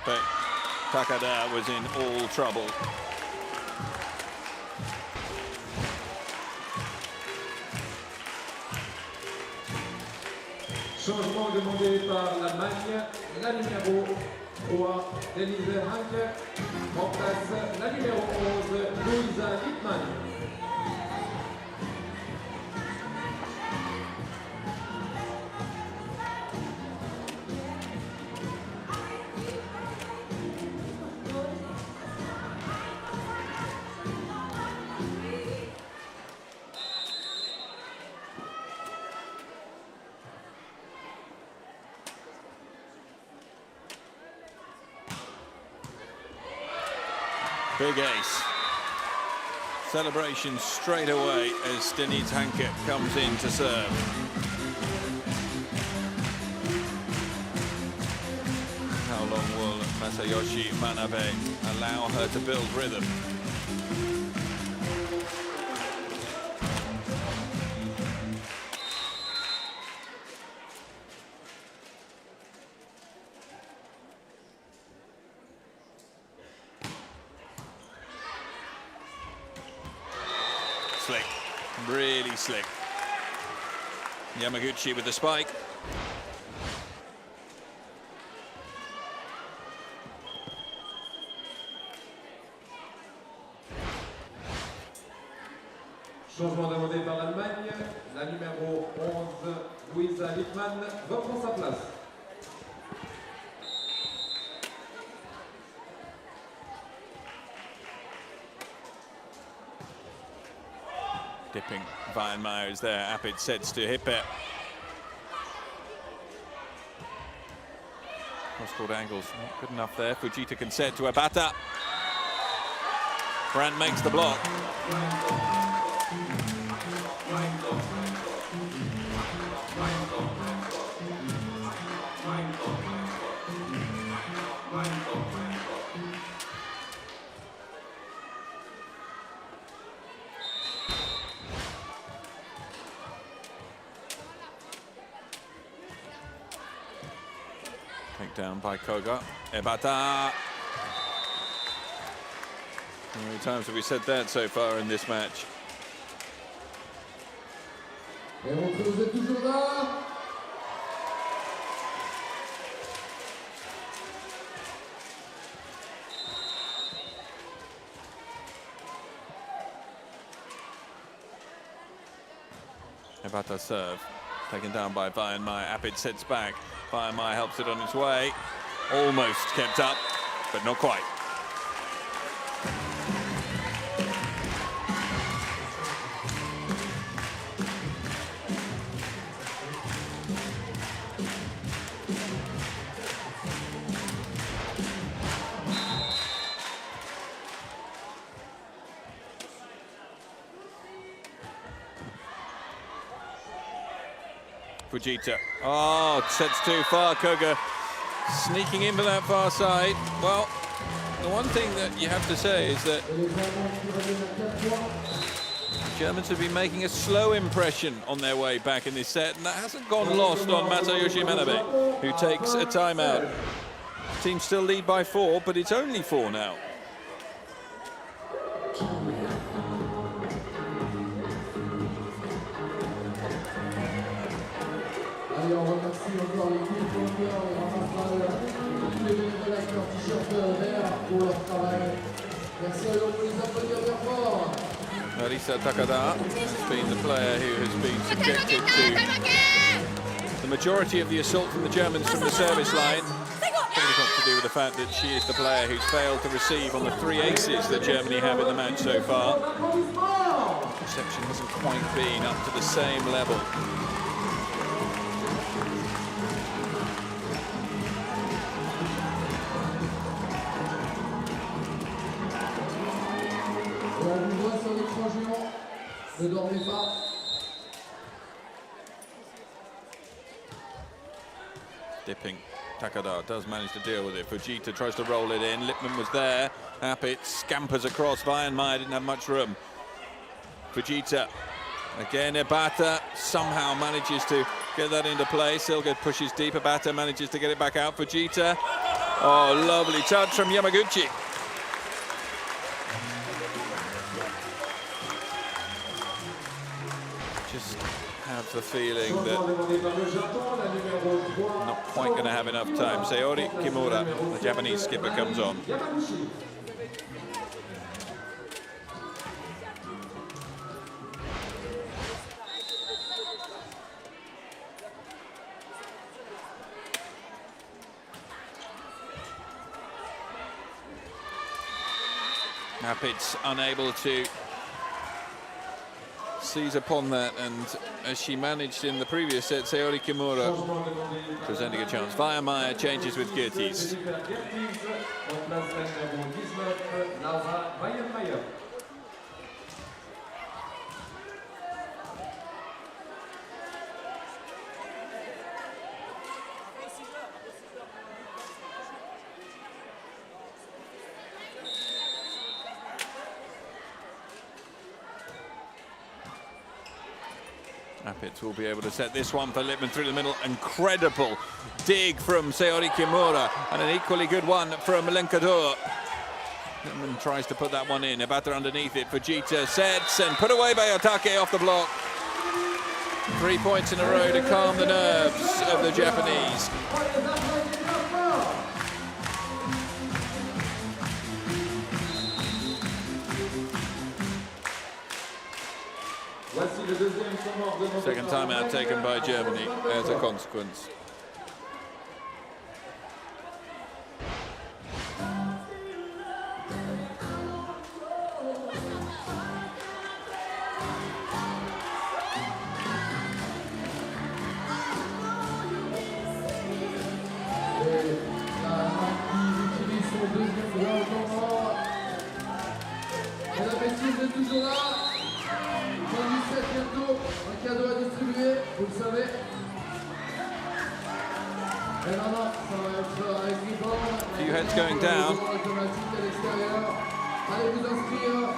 But Takada was in all trouble. Changement demandé par l'Allemagne. La numéro 3, Denise Hanke, remplace la numéro 11, Luisa Lippmann. Big ace. Celebration straight away as Denise Hanke comes in to serve. How long will Masayoshi Manabe allow her to build rhythm? Slick, really slick. Yamaguchi with the spike. Changement demandé par l'Allemagne. La numéro 11, Luisa Lippmann, reprend sa place. Dipping, Weyenmeyer is there. Appit sets to Hippe. Cross-court angles, not good enough there. Fujita can set to Abata. Brandt makes the block. Back down by Koga. Ebata. How many times have we said that so far in this match? Et rentrez, vous êtes toujours là? Ebata serve. Taken down by Vajenmaier. Apid sets back. Vajenmaier helps it on its way. Almost kept up, but not quite. Fujita. Oh, sets too far. Koga sneaking in for that far side. Well, the one thing that you have to say is that the Germans have been making a slow impression on their way back in this set, and that hasn't gone lost on Masayoshi Manabe, who takes a timeout. Team still lead by 4, but it's only 4 now. Allez, on remercie encore l'équipe Volleyball et en rafale tous les bénévoles avec leur t-shirt vert pour leur travail. Merci à eux, on peut les applaudir bien fort. Marisa Takada has been the player who has been subjected to the majority of the assault from the Germans from the service line. Probably got to do with the fact that she is the player who's failed to receive on the 3 aces that Germany have in the match so far. Reception hasn't quite been up to the same level. Et on vous voit sur l'écran géant, ne dormez pas. Dipping. Takada does manage to deal with it. Fujita tries to roll it in. Lippmann was there. Apit scampers across. Vajenmaier didn't have much room. Fujita. Again, Ebata somehow manages to get that into play. Silga pushes deep. Ebata manages to get it back out. Fujita. Oh, lovely touch from Yamaguchi. Just have the feeling that not quite going to have enough time. Saori Kimura, the Japanese skipper, comes on. Apid's unable to seize upon that, and as she managed in the previous set, Saori Kimura presenting a chance. Vajenmaier changes with Geertjes. Apit will be able to set this one for Lippmann through the middle. Incredible dig from Saori Kimura, and an equally good one from Lenkador. Lippmann tries to put that one in. Ebata underneath it. Fujita sets and put away by Otake off the block. 3 points in a row to calm the nerves of the Japanese. Second timeout taken by Germany as a consequence. Toujours là, fin du set bientôt, un cadeau à distribuer, vous le savez. Et maintenant, ça va être avec Rebound. Few heads going down. Automatique à l'extérieur. Allez vous inscrire.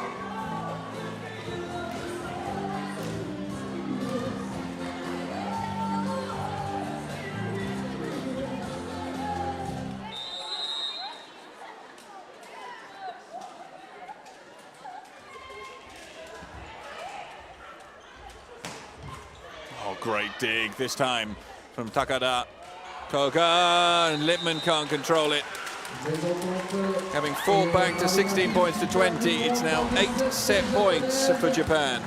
great dig this time from Takada. Koga, and Lippmann can't control it. Having fought back to 16 points to 20, it's now 8 set points for Japan.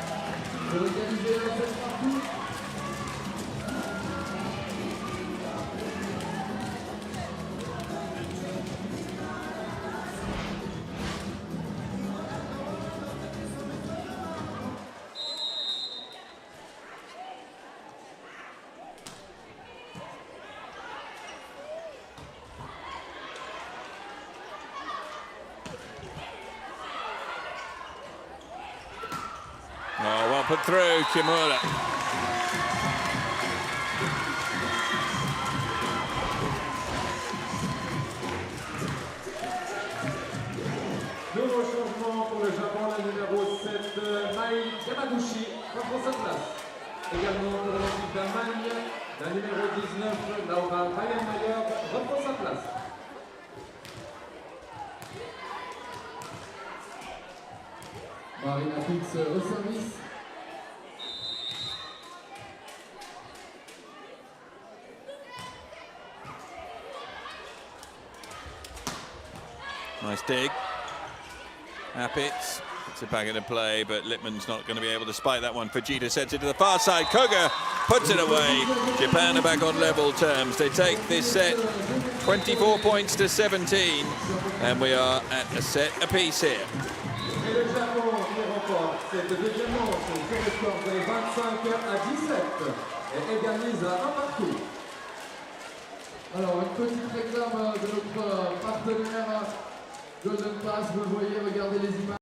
Oh, well put through, Kimura. Nouveau changement pour le Japon, la numéro 7, Mai Yamaguchi, reprend sa place. Également pour l'équipe d'Allemagne, la numéro 19, Laura Weihenmayer, reprend sa place. Marina Fix au service. Nice dig. Appitz, it's a back into play, but Lippmann's not going to be able to spike that one. Fujita sets it to the far side. Koga puts it away. Japan are back on level terms. They take this set 24 points to 17, and we are at a set apiece here. Et le Japon qui remporte cette deuxième manche sur le score de 25 à 17 et égalise à 1 partout. Alors, une petite réclame de notre partenaire Golden Pass, vous le voyez, regardez les images.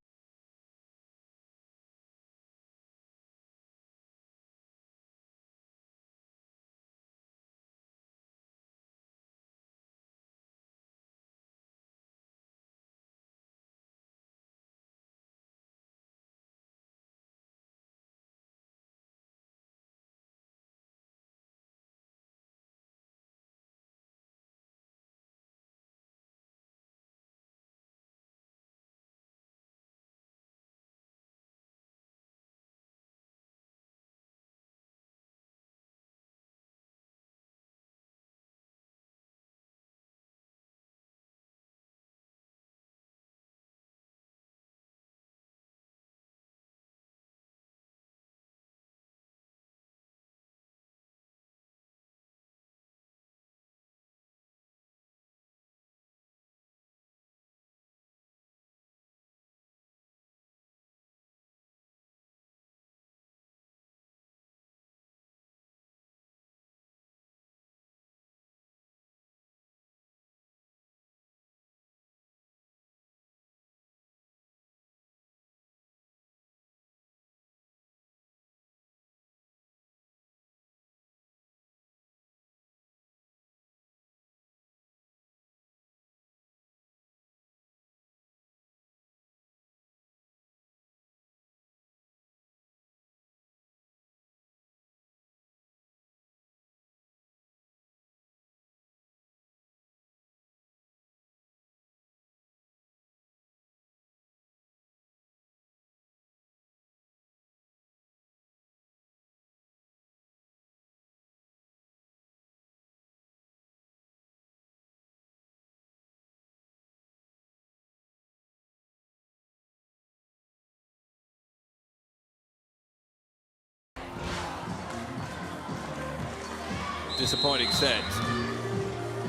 Disappointing set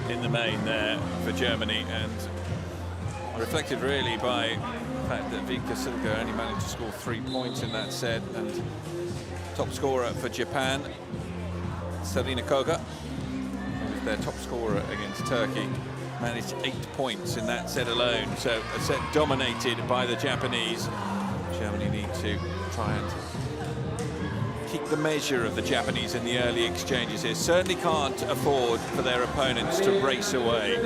in the main there for Germany, and reflected really by the fact that Vika Silka only managed to score 3 points in that set, and top scorer for Japan, Selina Koga, who was their top scorer against Turkey, managed 8 points in that set alone. So a set dominated by the Japanese. Germany need to try and keep the measure of the Japanese in the early exchanges here. Certainly can't afford for their opponents to race away.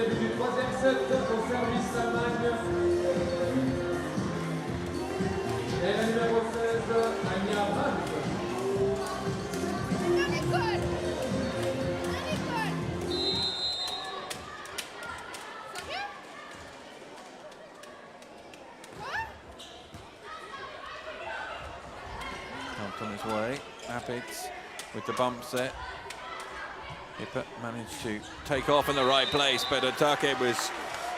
On his way, Appitz with the bump set. Hipper managed to take off in the right place, but Otake was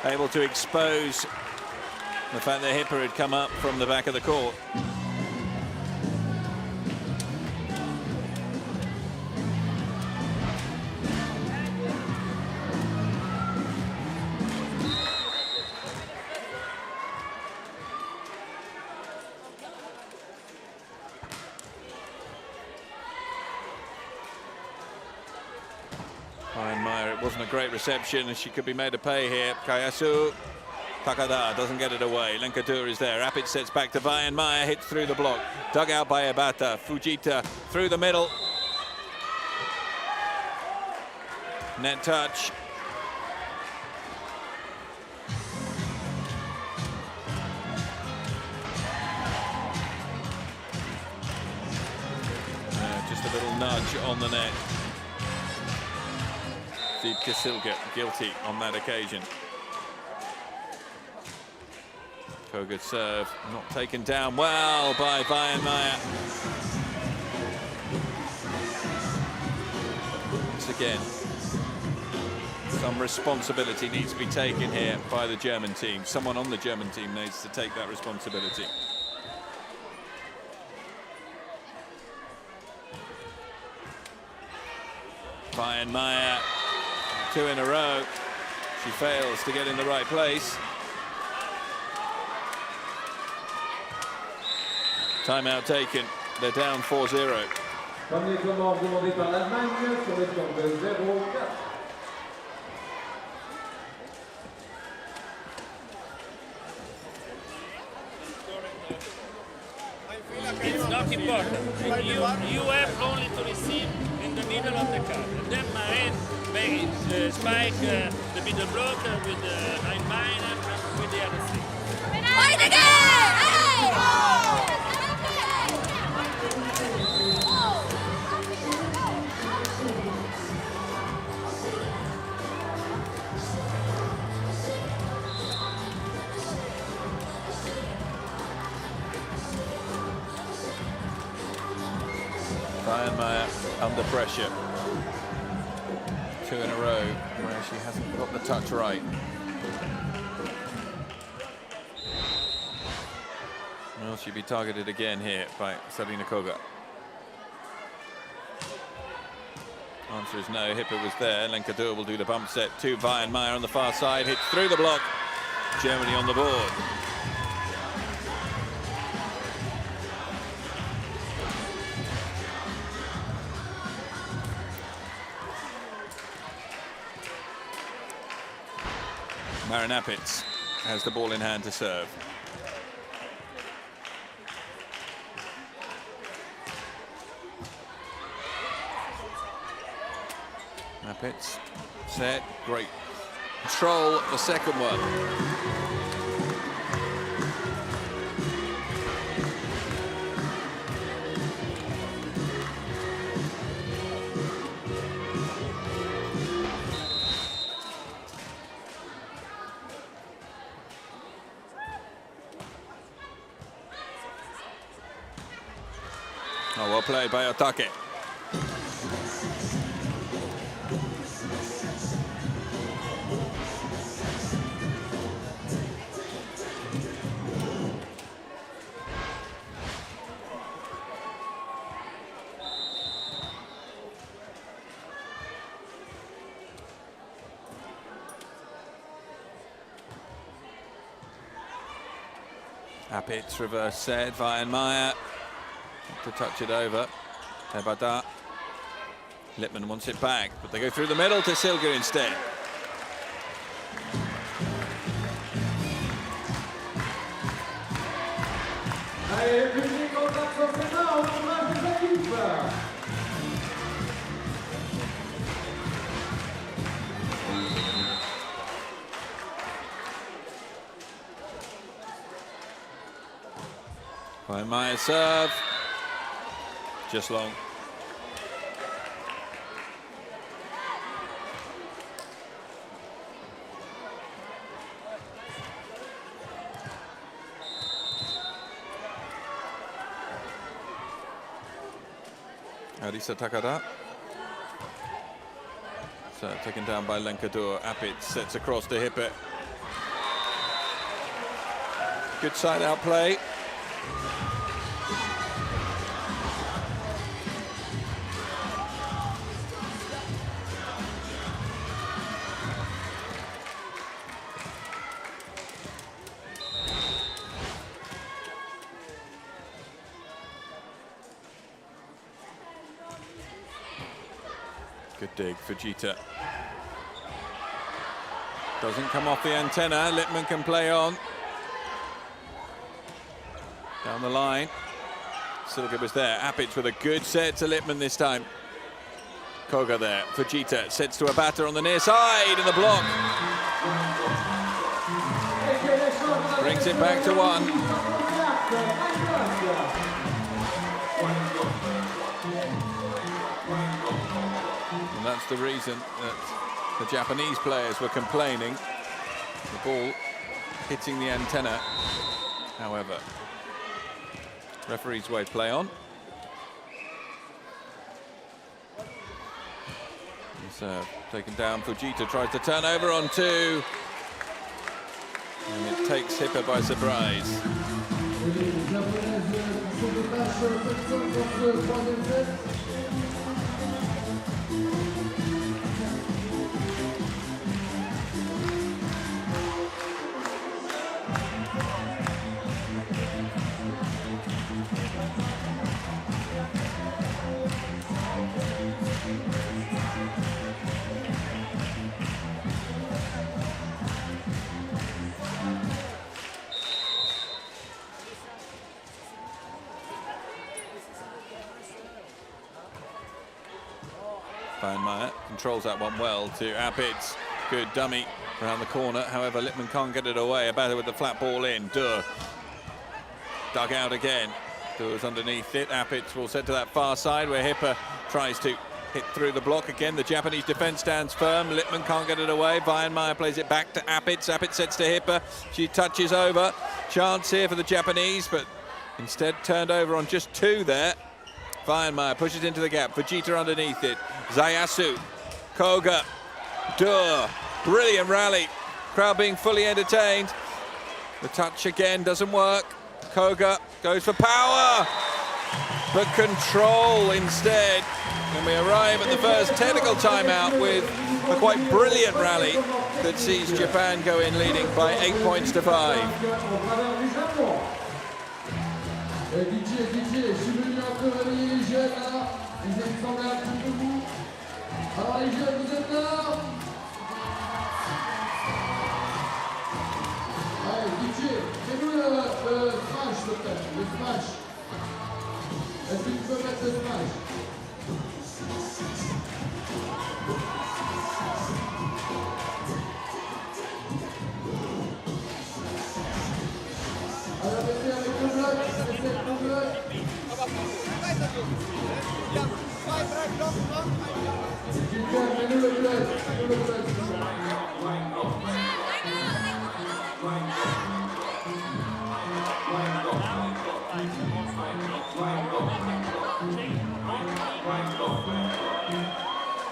able to expose the fact that Hipper had come up from the back of the court. It wasn't a great reception, and she could be made to pay here. Kayasu Takada doesn't get it away. Lenkatur is there. Rapid sets back to Vayan Maya, hits through the block. Dug out by Ebata. Fujita through the middle. Net touch. Just a little nudge on the net. Zidka Silga guilty on that occasion. Koga's serve not taken down well by Vayan Maya. Once again, some responsibility needs to be taken here by the German team. Someone on the German team needs to take that responsibility. Vayan Maya, 2 in a row. She fails to get in the right place. Timeout taken. They're down 4-0. Premier comment demandé par l'Allemagne sur le score de 0-4. It's not important. You have only to receive in the middle of the card. And then Maren may spike the middle blocker with the 9 minor and with the other 6. Fight again! Vayan Maya under pressure. 2 in a row where she hasn't got the touch right. Well, she'll be targeted again here by Sarina Koga. Answer is no. Hipper was there. Lenkadur will do the bump set to Vayan Maya on the far side. Hits through the block. Germany on the board. Marinapitz has the ball in hand to serve. Napitz set, great control, the second one. Oh, well played by Otake. Apitz reverse set, Vayan Maya to touch it over. Ebada. Lippmann wants it back, but they go through the middle to Silga instead. Allez, public, on tape sur ses mains, on encourage les équipes. Vayan Maya serve. Just long. Arisa Takada. So taken down by Lenkadur. Apit sets across to Hippe. Good side out play. Good dig, Fujita. Doesn't come off the antenna. Lippmann can play on. Down the line. Silga was there. Appic with a good set to Lippmann this time. Koga there. Fujita sets to a batter on the near side and the block. Brings it back to 1. And that's the reason that the Japanese players were complaining. The ball hitting the antenna. However, referee's way play on. So taken down, Fujita tries to turn over on 2. And it takes Hippe by surprise. Meyer controls that one well to Appic. Good dummy around the corner. However, Lippmann can't get it away. A batter with the flat ball in. Durr dug out again. Durr's underneath it. Appic will set to that far side where Hippe tries to hit through the block again. The Japanese defense stands firm. Lippmann can't get it away. Meyer plays it back to Appic. Appic sets to Hippe. She touches over. Chance here for the Japanese, but instead turned over on just 2 there. Meyer pushes into the gap. Fujita underneath it. Zayasu, Koga, Durr. Brilliant rally. Crowd being fully entertained. The touch again doesn't work. Koga goes for power, but control instead. And we arrive at the first technical timeout with a quite brilliant rally that sees Japan go in leading by 8 points to 5. DJ, je suis venu un peu réveiller les jeunes là, ils me semblaient un petit peu mou. Alors les jeunes, vous êtes là? Allez, DJ, fais-nous le smash peut-être, le smash. Est-ce que tu peux mettre le smash? Alors mettez avec le bloc, c'est le bloc. Quelqu'un, mets-nous le bloc, mets-nous le bloc.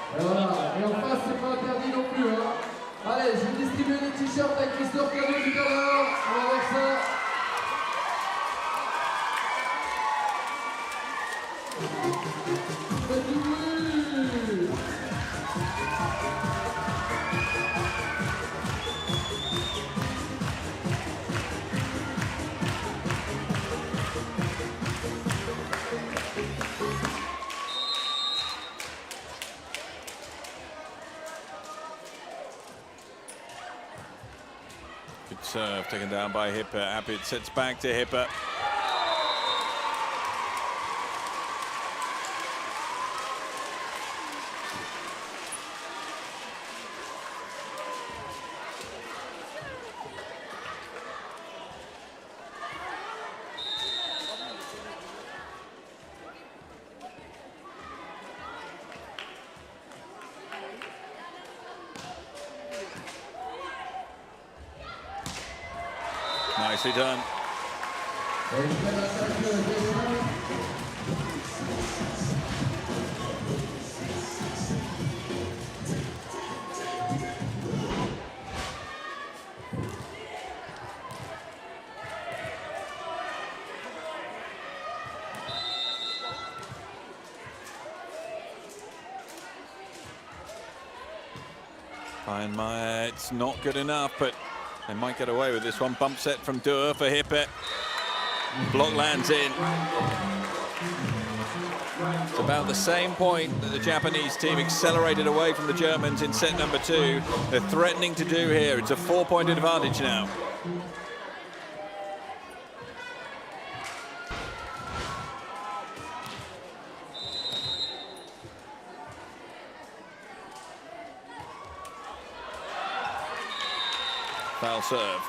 Et voilà, et en face c'est pas interdit non plus. Hein. Allez, je vais distribuer les t-shirts avec Christophe Cadeau tout à l'heure. On va voir ça. Faites du bruit. Good serve taken down by Hippe. Appic sets back to Hippe. Nicely done. Meyer, it's not good enough, but they might get away with this one. Bump set from Dürr for Hippe. Block lands in. It's about the same point that the Japanese team accelerated away from the Germans in set number 2. They're threatening to do here. It's a 4-point advantage now. Foul serve.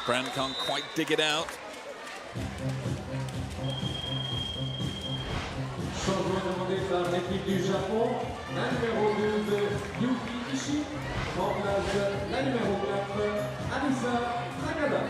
Brandt can't quite dig it out. Changement demandé par l'équipe du Japon. La numéro 12, Yuki Ishii, remplace la numéro 4, Anissa Takada.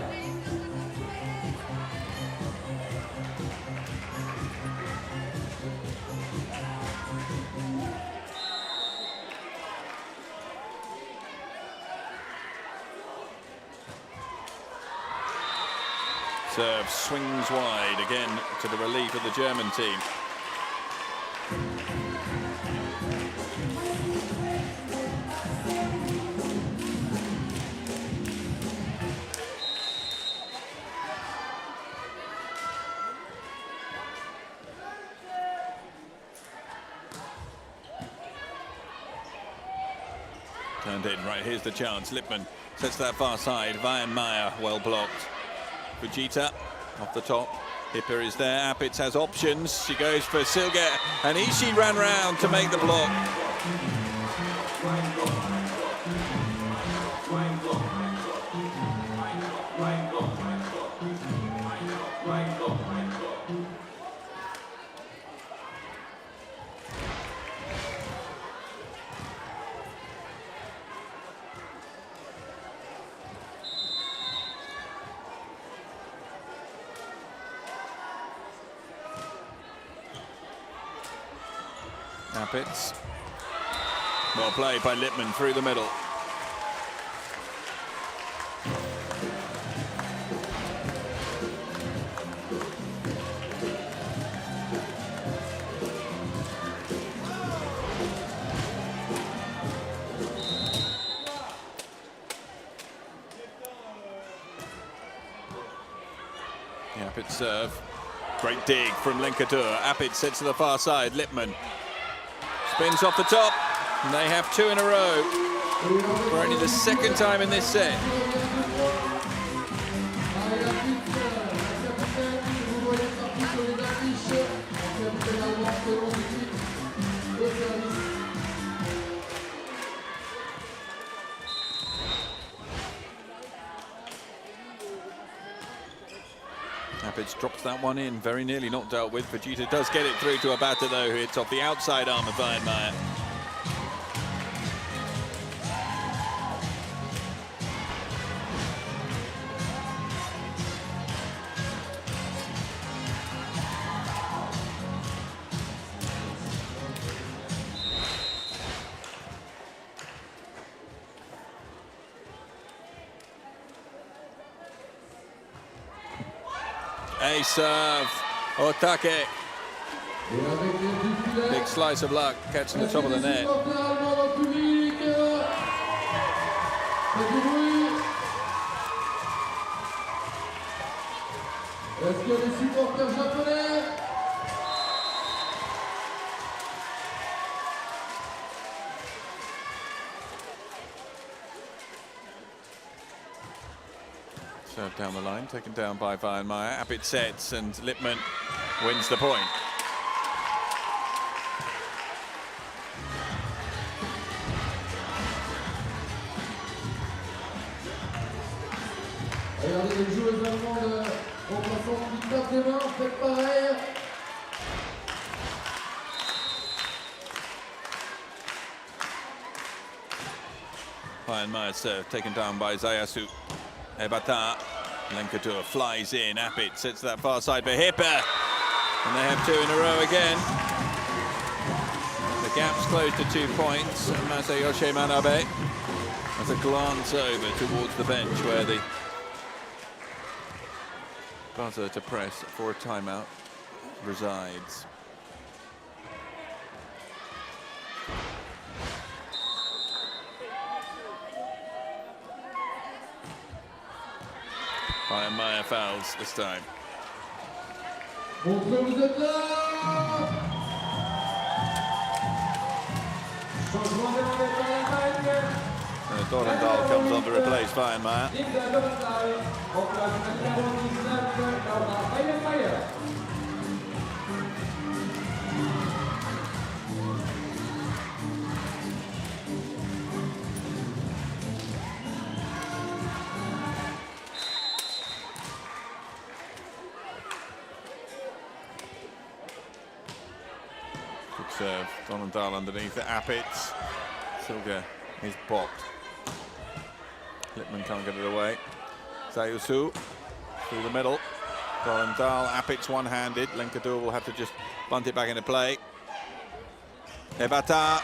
Serve swings wide again to the relief of the German team. Turned in, right, here's the chance. Lippmann sets that far side. Meyer, well blocked. Fujita off the top. Hippe is there. Appitz has options. She goes for Silge, and Ishii ran round to make the block. Appitz. Well played by Lippmann through the middle. The Appitz serve. Great dig from Lenkadur. Appitz sets to the far side. Lippmann spins off the top, and they have 2 in a row for only the second time in this set. Appitz drops that one in, very nearly not dealt with. Fujita does get it through to Abata though, who hits off the outside arm of Meyer. A serve, Otake. Big slice of luck, catching the top of the net. Est-ce qu'il y a des supporters japonais? Serve down the line, taken down by Meyer. Appitz sets, and Lippmann wins the point. Regardez les joueuses allemandes remplaçantes qui tapent des mains, faites pareil. Meyer serve taken down by Zayasu. Ebata. Lenkadur flies in. Appitz sets that far side for Hippe. And they have 2 in a row again. The gap's closed to 2 points. And Masayoshi Manabe has a glance over towards the bench where the buzzer to press for a timeout resides. Bayern Maya fouls this time. Dorendal comes on to replace Bayern Maya. Good serve. Dorendal underneath the Appitz. Silga is blocked. Lippmann can't get it away. Zayusu through the middle. Dorendal, Appitz one-handed. Lenkadur will have to just bunt it back into play. Ebata.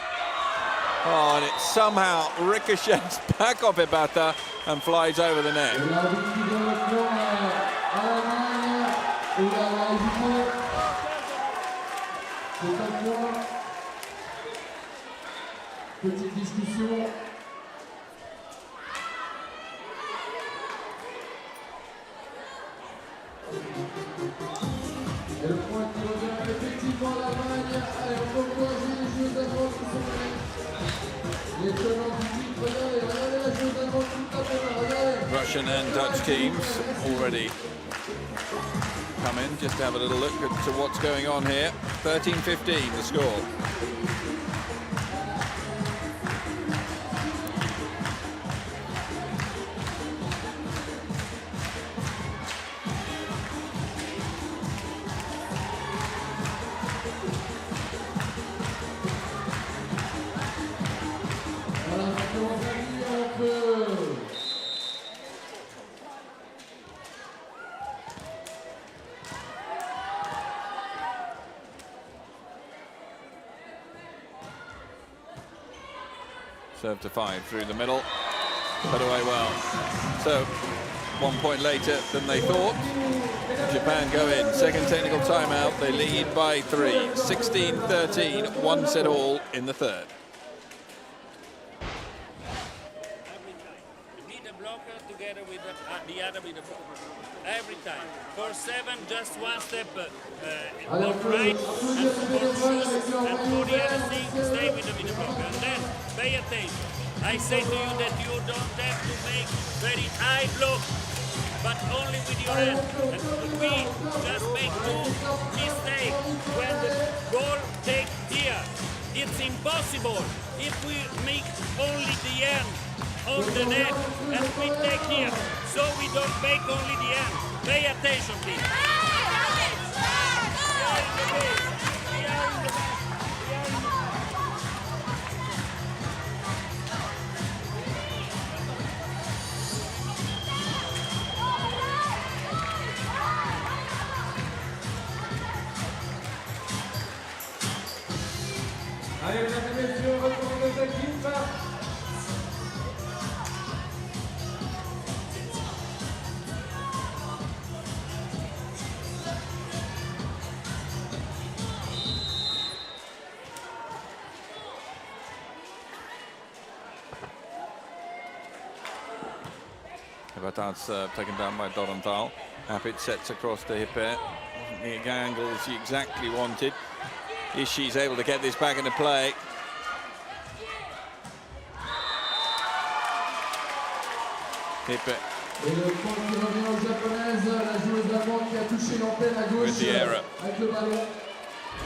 Oh, and it somehow ricochets back off Ebata and flies over the net. Petite discussion. Et le point qui revient effectivement à l'Allemagne. Allez, on peut encourager les joueurs allemands qui sont les tenants du titre. Regardez, regardez la joueuse allemande tout à fait. Regardez. Russian and Dutch teams already come in just to have a little look at what's going on here. 13-15 the score. Serve to 5 through the middle, put away well. So 1 point later than they thought. Japan go in, second technical timeout. They lead by 3, 16-13, 1 set all in the third. Beat the blocker together with the other with the blocker. Every time. For 7, just 1 step on right, and for shoes, and for the other thing, stay with the blocker. And then pay attention. I say to you that you don't have to make very high block, but only with your hand. And we just make 2 mistakes when the goal take here. It's impossible if we make only the end on the net and we take here. So we don't make only the end. Pay attention, please. Allez, mesdames et messieurs, retour de nos équipes. Ebatad's taken down by Dorendal. Appitz sets across the hip here. The angles he exactly wanted. Ishii's able to get this back into play. Hip it. Et le point qui revient aux japonaises, la joueuse allemande qui a touché l'antenne à gauche With the error. avec le ballon.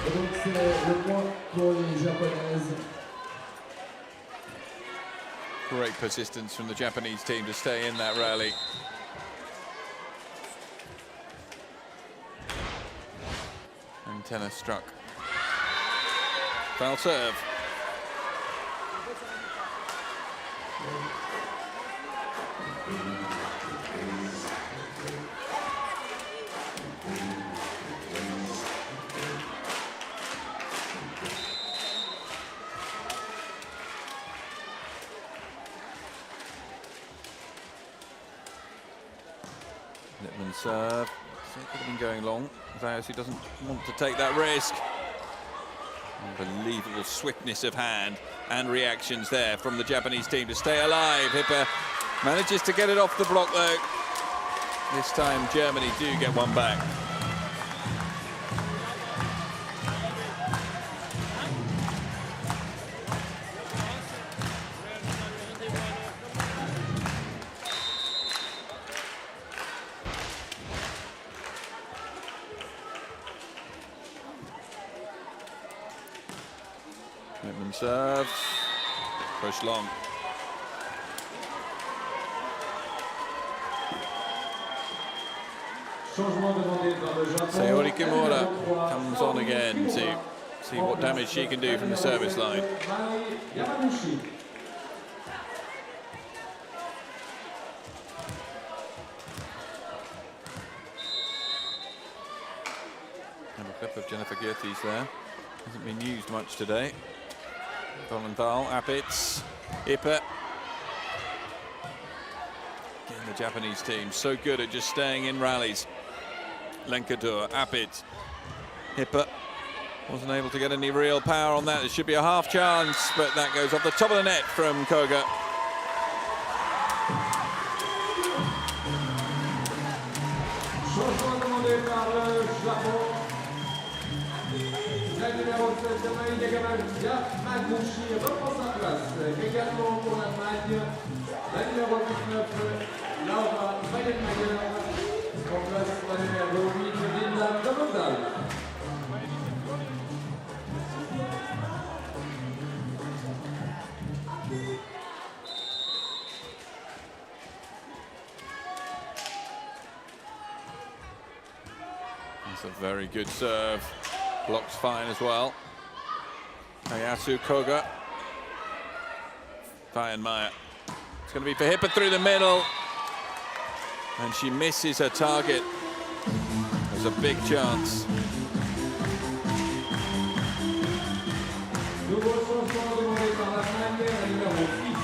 Et donc c'est le point pour les japonaises. Great persistence from the Japanese team to stay in that rally. Antenna struck. Foul serve. Lippmann serve. So it could have been going long. Vaosu doesn't want to take that risk. Unbelievable swiftness of hand and reactions there from the Japanese team to stay alive. Hipper manages to get it off the block though. This time Germany do get one back. Lippmann serves, push long. Sayori Kimura comes on again to see what damage she can do from the service line. And a clip of Jennifer Geertjes there. Hasn't been used much today. Vollenthal, Appitz, Ipper. Again, the Japanese team so good at just staying in rallies. Lenkadur, Appitz, Ipper. Wasn't able to get any real power on that. There should be a half chance, but that goes off the top of the net from Koga. Numéro 7, Yamaguchi reprend sa place. Également pour l'Allemagne, la numéro 19, Laura Weidenmayer, remplace la numéro 8, Linda Domondal. That's a very good serve. Blocks fine as well. Hayasu Koga. Weidenmayer. It's going to be for Hipper through the middle. And she misses her target. There's a big chance.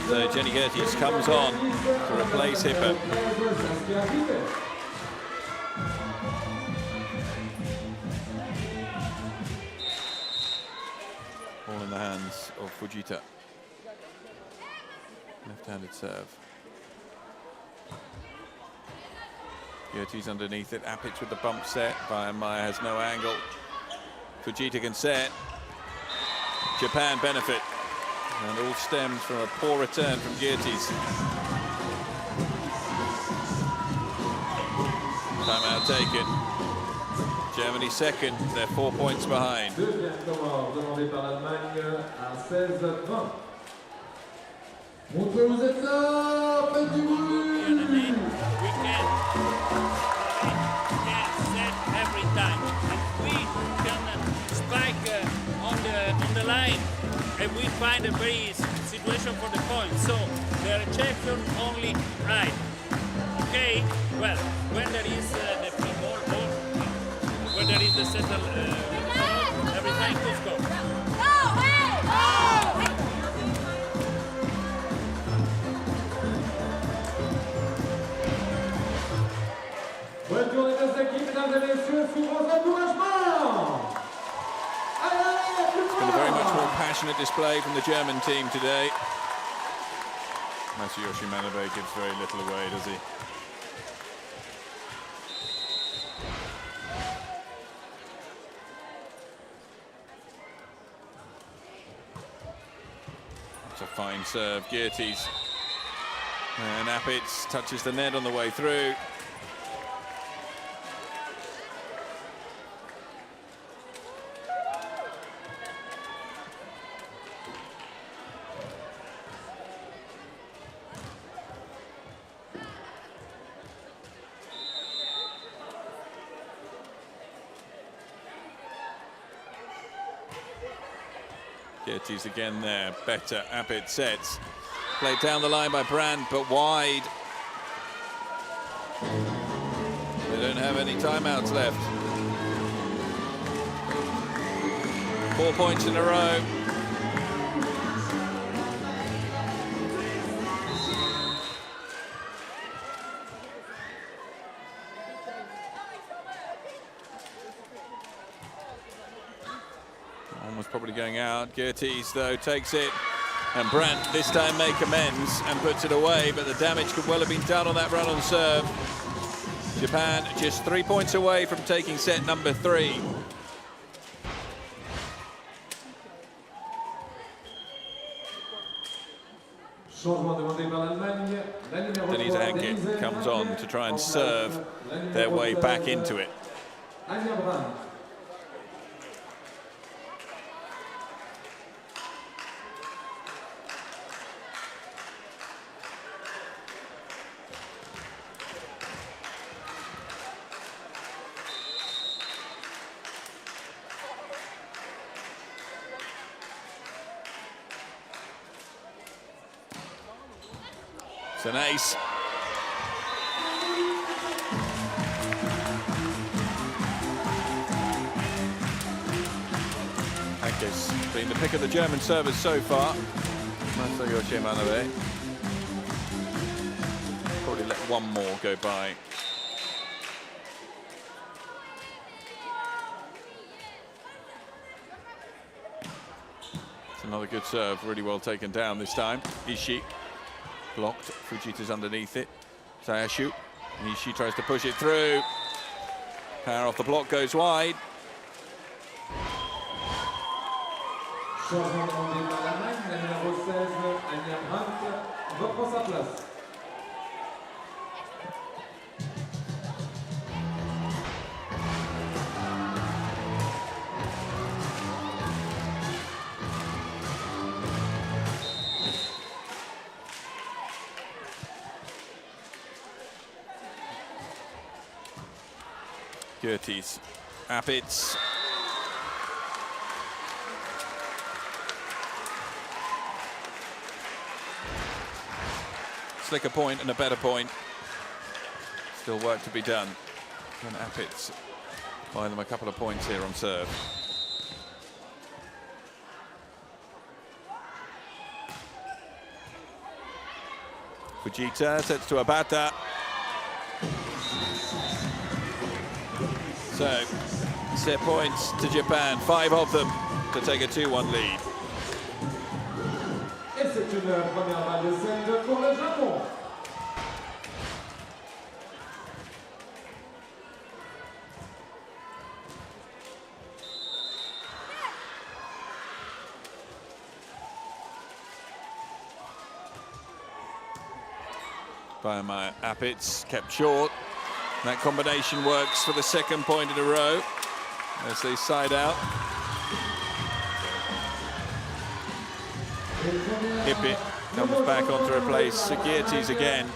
So Jenny Geertjes comes on to replace Hipper. All in the hands of Fujita. Left-handed serve. Geertjes underneath it. Appitz with the bump set. Weidenmayer has no angle. Fujita can set. Japan benefit. And all stems from a poor return from Geertjes. Timeout taken. Germany second, they're 4 points behind. Deuxième temps demandé par l'Allemagne à 16-20. Montrez vous êtes là, faites du bruit. We can set every time. If we can spike on the line, and we find a very situation for the point. So the rejection only right. Okay. Well, when there is the free ball, when there is the settle, every time to score. Bonne journée de cette équipe, mesdames et messieurs, sous vos encouragements. It's been a very much more passionate display from the German team today. Masayoshi Manabe gives very little away, does he? It's a fine serve, Geertjes. And Appitz touches the net on the way through. Geertjes again there, better. Appitz sets. Played down the line by Brandt, but wide. They don't have any timeouts left. 4 points in a row. Nobody going out. Gerties, though, takes it. And Brandt this time make amends and puts it away, but the damage could well have been done on that run on serve. Japan just 3 points away from taking set number 3. Denise Ankit comes on to try and serve their way back into it. It's an ace. Ankes been the pick of the German servers so far. Probably let one more go by. It's another good serve, really well taken down this time. Ishii. Blocked, Fujita's underneath it. Sayashu, Ishii tries to push it through. Power off the block goes wide. Gerties, Appitz. Slicker point and a better point. Still work to be done. And Appitz buy them a couple of points here on serve. Fujita sets to Abata. So, set points to Japan, 5 of them to take a 2-1 lead. Et c'est une première balle de set pour le Japon. By Appitz kept short. That combination works for the second point in a row as they side out. Hippie comes back on to replace Sagirtes again.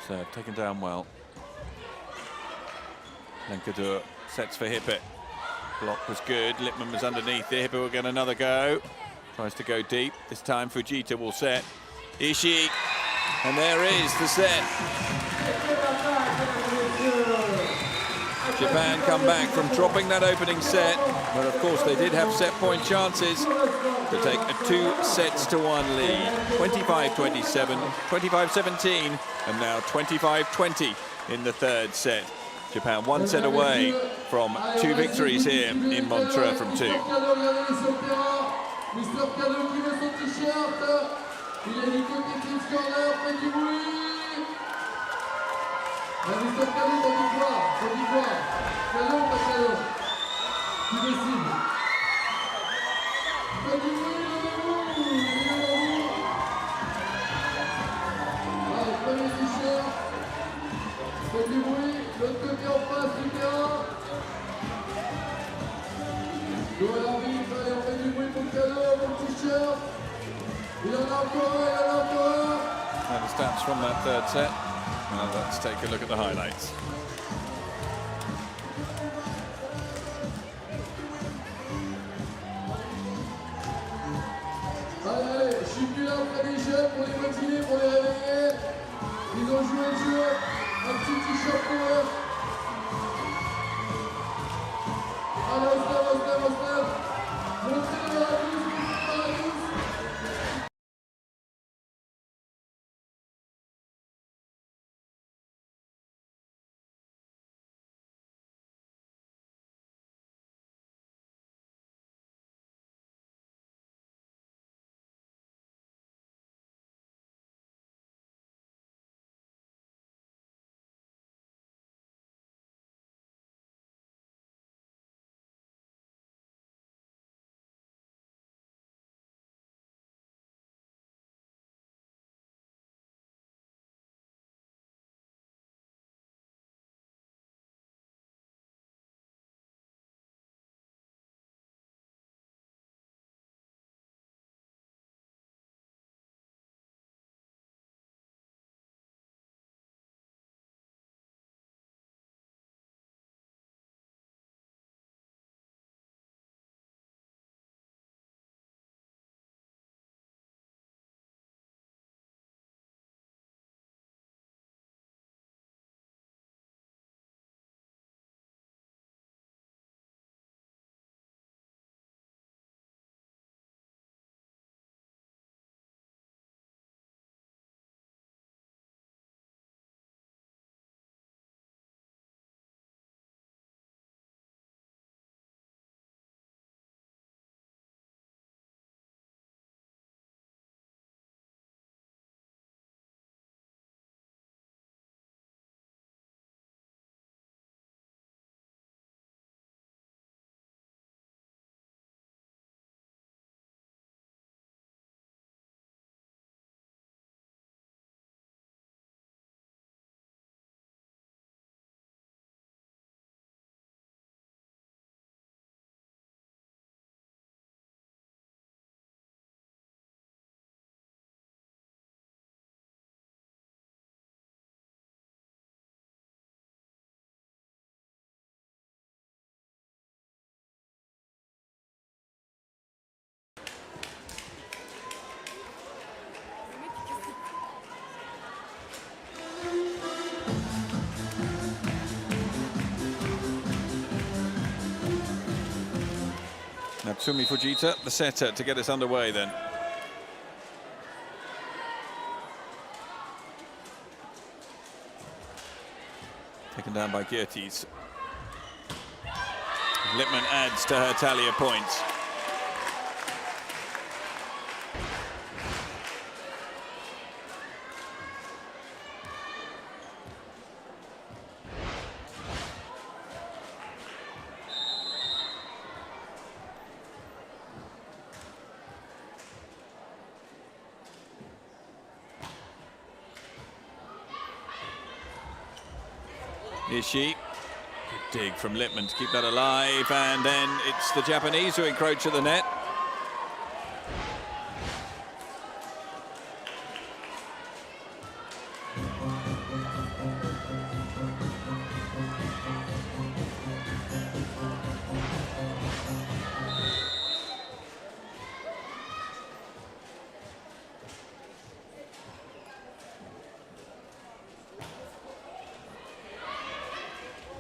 So taken down well. Lenkadur sets for Hippie. Block was good. Lippmann was underneath it. Hippie will get another go. Tries to go deep. This time Fujita will set. Ishii. And there is the set. Japan come back from dropping that opening set, but of course they did have set point chances to take a 2-1 lead. 25-27, 25-17, and now 25-20 in the third set. Japan 1 set away from 2 victories here in Montreux from 2. Mr. Cadeau, ton victoire. Cadeau ou pas cadeau? Tu décides. Faites du bruit, levez-vous. Allez, premier t-shirt. Faites du bruit. L'autre côté en face du terrain. Go à l'arbitre. Allez, on fait du bruit pour le cadeau, pour le t-shirt. Il y en a encore un, And the stats from that third set. Now let's take a look at the highlights. Allez, je suis plus là auprès des jeunes pour les motiver, pour les réveiller. Ils ont joué le jeu, un petit t-shirt pour eux. Natsumi Fujita, the setter, to get us underway then. Taken down by Geertes. Lippmann adds to her tally of points. Ishii, good dig from Lippmann to keep that alive, and then it's the Japanese who encroach at the net.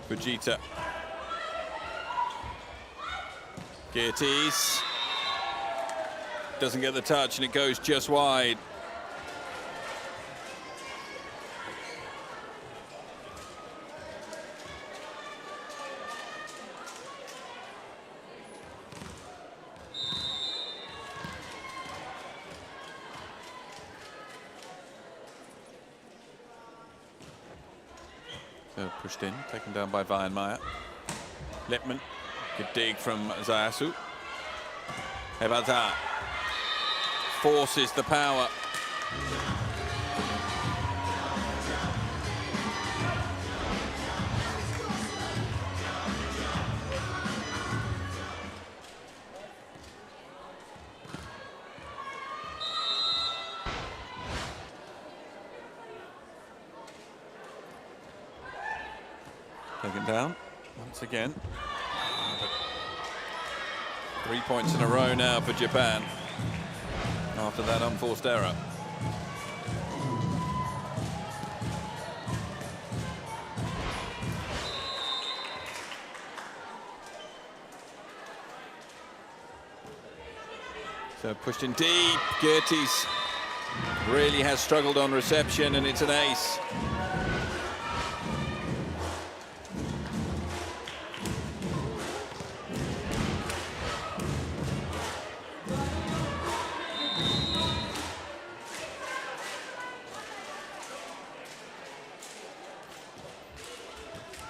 Fujita. Geertes doesn't get the touch and it goes just wide. So pushed in, taken down by Weihenmayer. Lippmann, good dig from Zayasu. Hebata forces the power. Taken down once again. 3 points in a row now for Japan after that unforced error. So pushed in deep. Geertes really has struggled on reception, and it's an ace.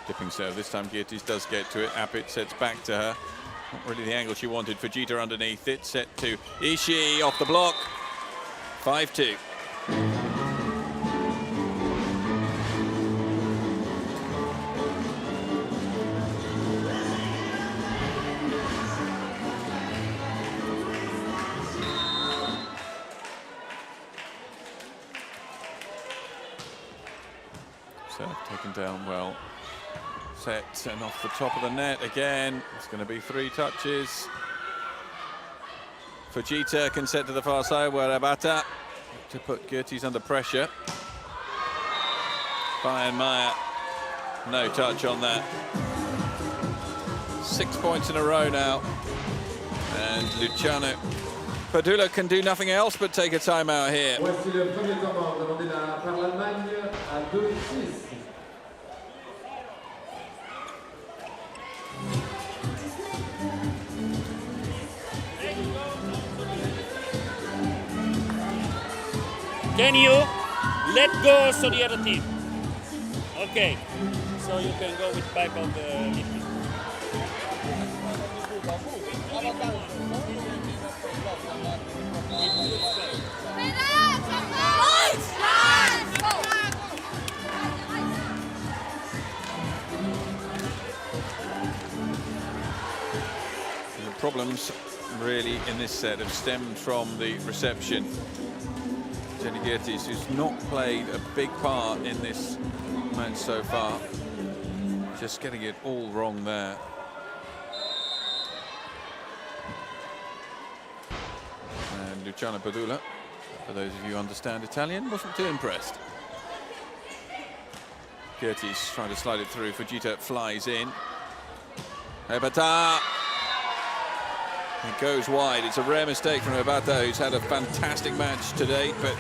Dipping serve. This time Geertes does get to it. Appit sets back to her. Not really the angle she wanted. Fujita underneath it. Set to Ishii off the block. 5-2. Serve taken down well. Set and off the top of the net again. It's going to be 3 touches. Fujita can set to the far side where Abata to put Geertes under pressure. Weihenmayer, no touch on that. 6 points in a row now. And Luciano Padula can do nothing else but take a timeout here. Voici le premier temps mort demandé par l'Allemagne à 2-6. Can you let go also the other team? Okay, so you can go with back of the lifting. The problems really in this set have stemmed from the reception. Jenny Geertes, who's not played a big part in this match so far, just getting it all wrong there. And Luciano Padula, for those of you who understand Italian, wasn't too impressed. Geertes trying to slide it through. Fujita flies in. Hebata. It goes wide. It's a rare mistake from Obata, who's had a fantastic match today, but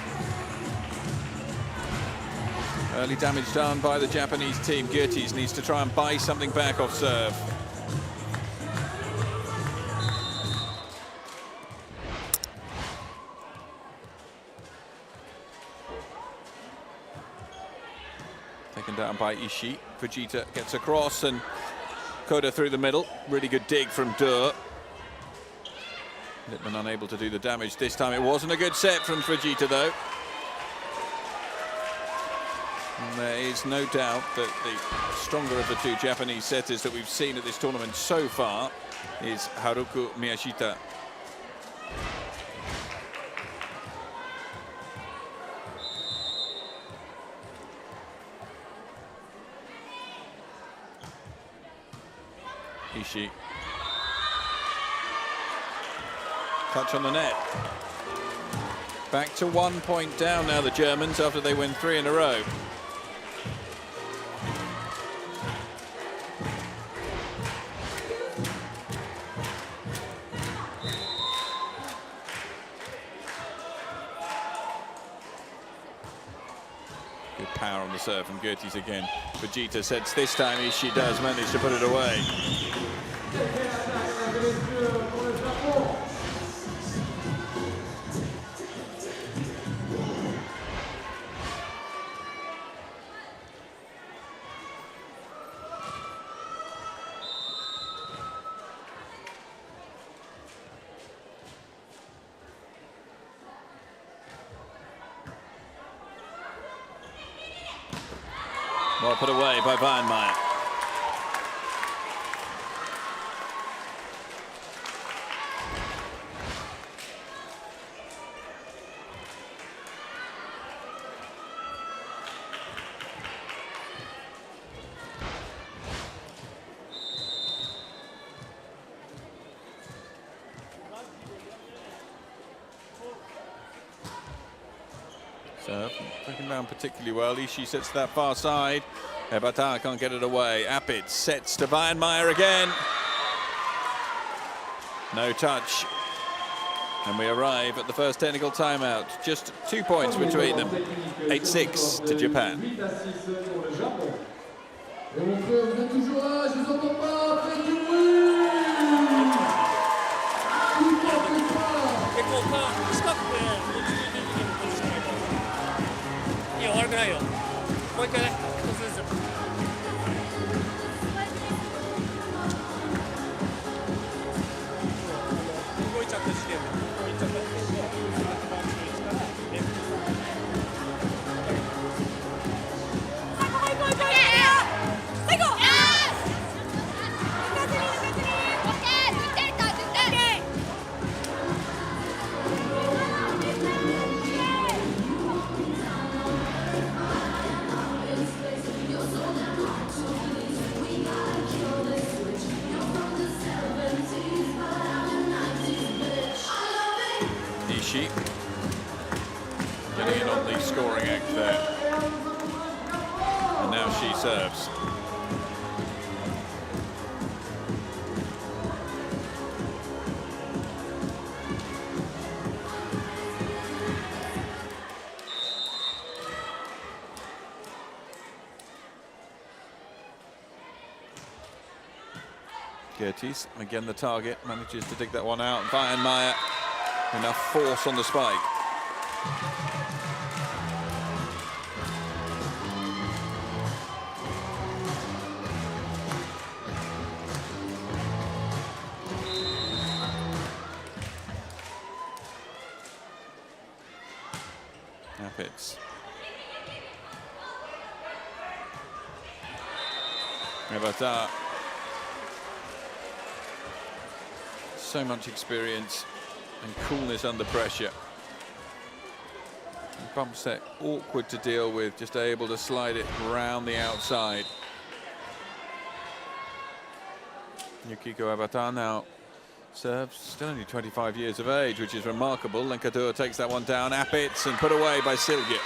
early damage done by the Japanese team. Goethes needs to try and buy something back off serve. Taken down by Ishii. Fujita gets across and Koda through the middle. Really good dig from Dur. Littman unable to do the damage this time. It wasn't a good set from Fujita though. And there is no doubt that the stronger of the two Japanese setters that we've seen at this tournament so far is Haruko Miyashita. Ishii. Touch on the net. Back to 1 point down now, the Germans, after they win 3 in a row. Good power on the serve from Goethes again. Fujita sets this time. Ishii does manage to put it away. Well put away by Weiermeier. Serve, breaking down particularly well. Ishii sets that far side. Obata can't get it away. Apit sets to Weiermeier again. No touch. And we arrive at the first technical timeout. Just 2 points between them. 8-6 to Japan. Et mon frère, vous êtes toujours là, je vous entends pas, faites du bruit! Tout le monde fait ça! 結構近くていいよ、悪くないよ。もう一回ね、一つずつ。動いちゃった時点で、動いちゃった時点で、Ishii getting in on the scoring act there. And now she serves. Goethes, again the target, manages to dig that one out. Weiermeier, enough force on the spike. Apits. Obata. So much experience and coolness under pressure. And bump set awkward to deal with, just able to slide it round the outside. Yukiko Obata now serves, still only 25 years of age, which is remarkable. Lenkador takes that one down, Apits, and put away by Silge.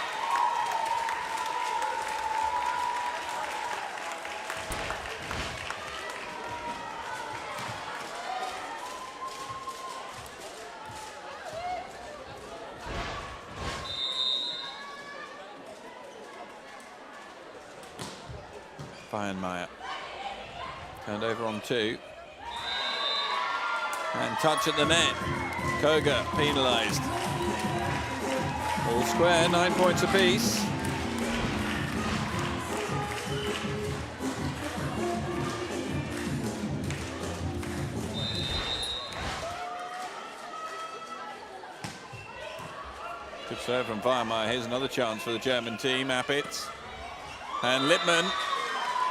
Weiermeier. Turned over on 2. And touch at the net. Koga penalised. All square, 9 points apiece. Good serve from Weiermeier. Here's another chance for the German team. Appitz. And Lippmann.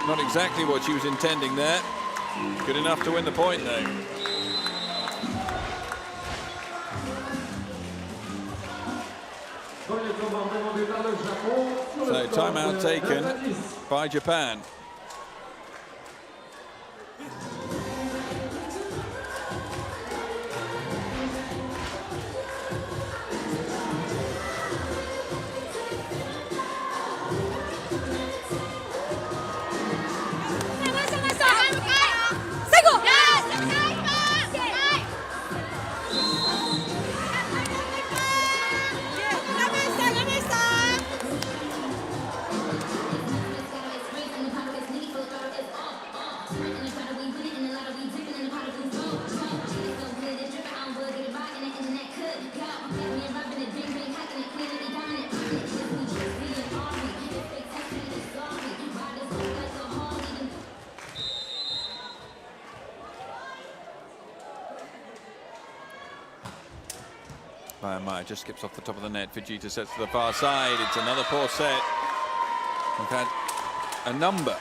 Not exactly what she was intending there. Good enough to win the point, though. So timeout taken by Japan. Weiermeier just skips off the top of the net. Fujita sets to the far side. It's another poor set. We've had a number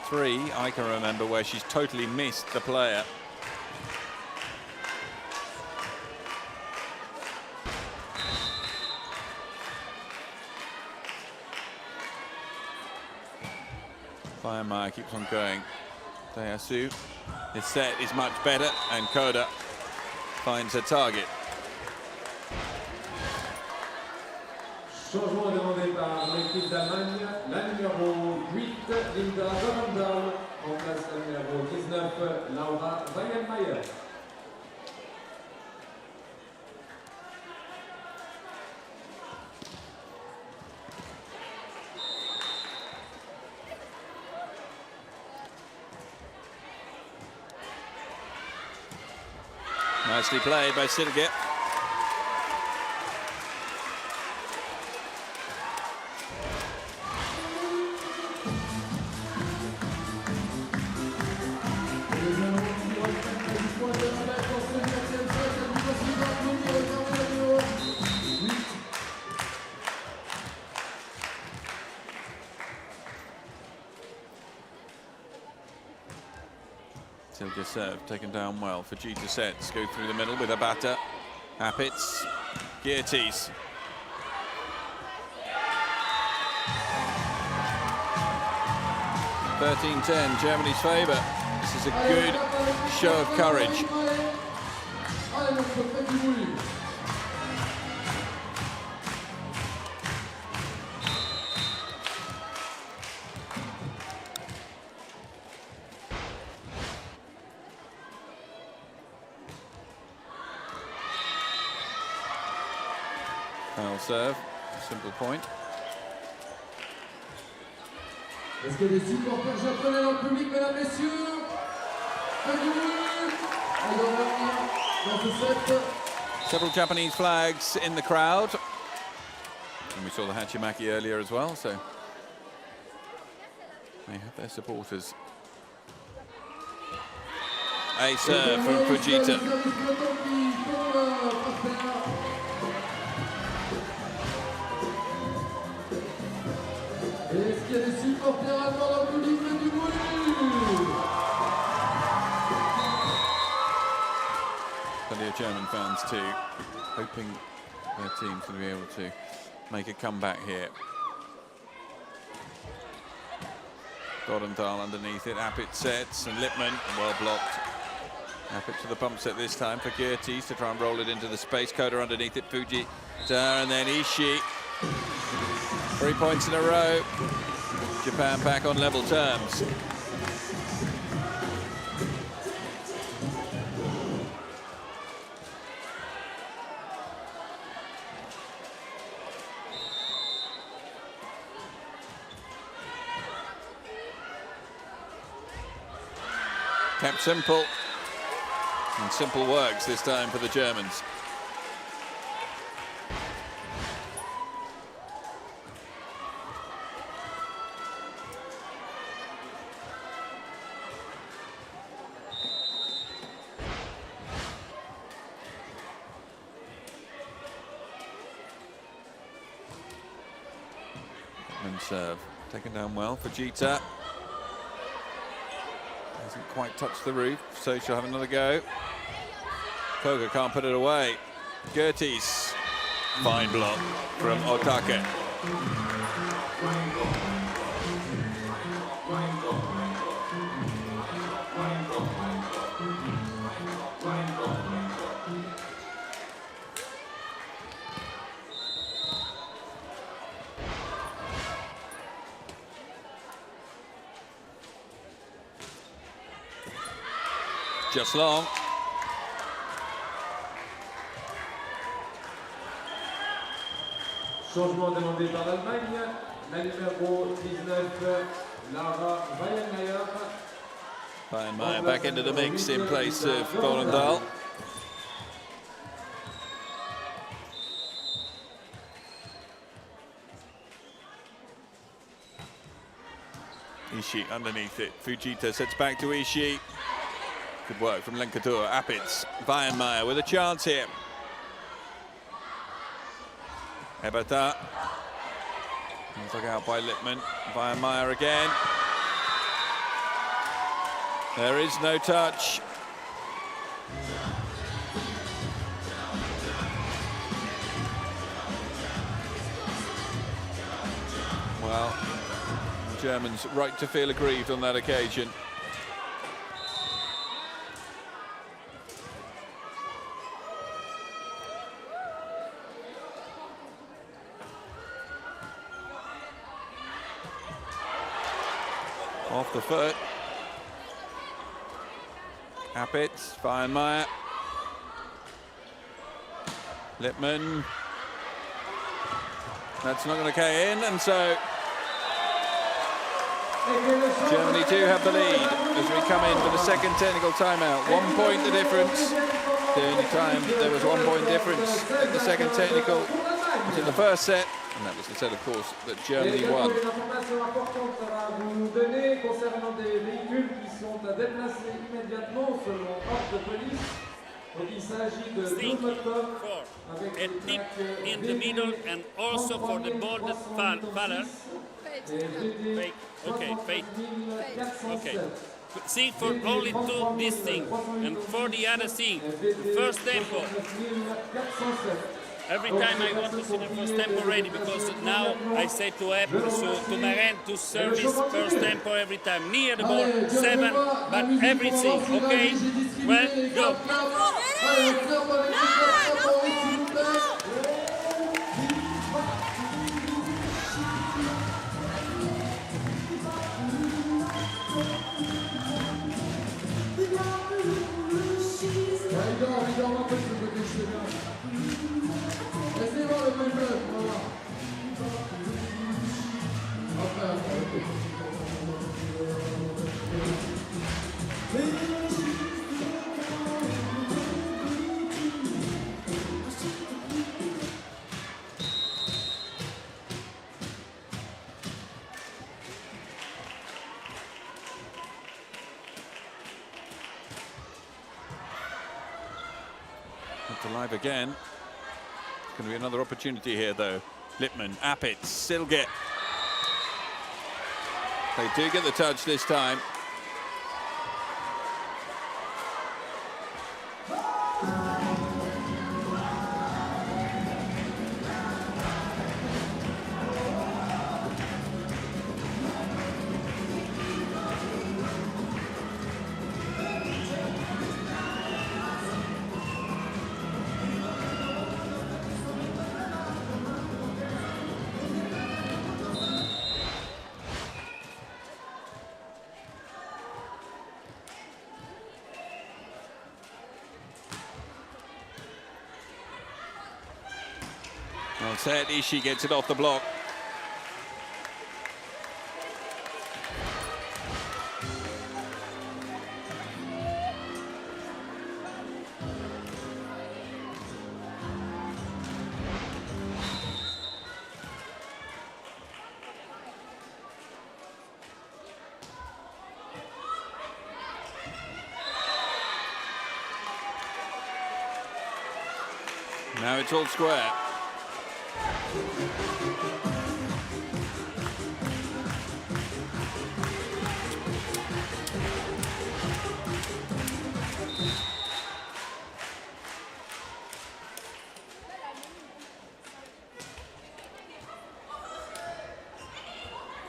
3, I can remember, where she's totally missed the player. Weiermeier keeps on going. Dayasu. His set is much better, and Koda finds her target. Changement demandé par l'équipe d'Allemagne. La numéro 8, Linda Dorndahl, en place la numéro 19, Laura Weiermeier. Nicely played by Sidegit. Silja serve, taken down well. Fujita sets, go through the middle with Abata. Appitz, Geertes. (13-10), Germany's favour. This is a good show of courage. Foul serve, simple point. Est-ce qu'il y a des supporters japonais dans le public, mesdames, messieurs? Several Japanese flags in the crowd. And we saw the Hachimaki earlier as well, so they have their supporters. A serve from Fujita. Est-ce qu'il y a des supporters allemands dans le public? Faites du bruit! Plenty of German fans too, hoping their team's going to be able to make a comeback here. Dorndahl underneath it, Appitz sets, and Lippmann, well blocked. Appitz to the pump set this time for Geertes to try and roll it into the space. Koda underneath it, Fujita, and then Ishii. 3 points in a row. Japan back on level terms. Kept simple. And simple works this time for the Germans. And serve taken down well for Gita. Hasn't quite touched the roof, so she'll have another go. Koga can't put it away. Gerties. Fine block from Otake. Just long. Changement demandé par l'Allemagne. La numéro 19, Lara Weihenmayer. Weihenmayer back into the mix in place of Volendal. Ishii underneath it. Fujita sets back to Ishii. Good work from Lenkadur. Apitz. Weihenmayer with a chance here. Ebata. Dug out by Lippmann. Weihenmayer again. There is no touch. Well, the Germans right to feel aggrieved on that occasion. Off the foot. Apitz, Weihenmayer. Lippmann. That's not going to K in, and so Germany do have the lead as we come in for the second technical timeout. 1 point the difference. The only time there was 1 point difference in the second technical was in the first set. And that was the set, of course, that Germany won. Une information importante à vous donner concernant des véhicules qui sont à déplacer immédiatement selon ordre de police. Donc il s'agit de deux moteurs avec a tip in the middle and also for the boarded faller. Fake. Okay, fake. Okay. See, for only two this thing, and for the other thing, the first tempo. Every time I want to see the first tempo ready, because now I say to Maren to service first tempo every time. Near the ball, 7, but everything, okay? Well, go. Laissez voir le bon club, voilà. Alive again. It's going to be another opportunity here, though. Lippmann, Apitz, Silget. They do get the touch this time. Well set, Ishii gets it off the block. Now it's all square.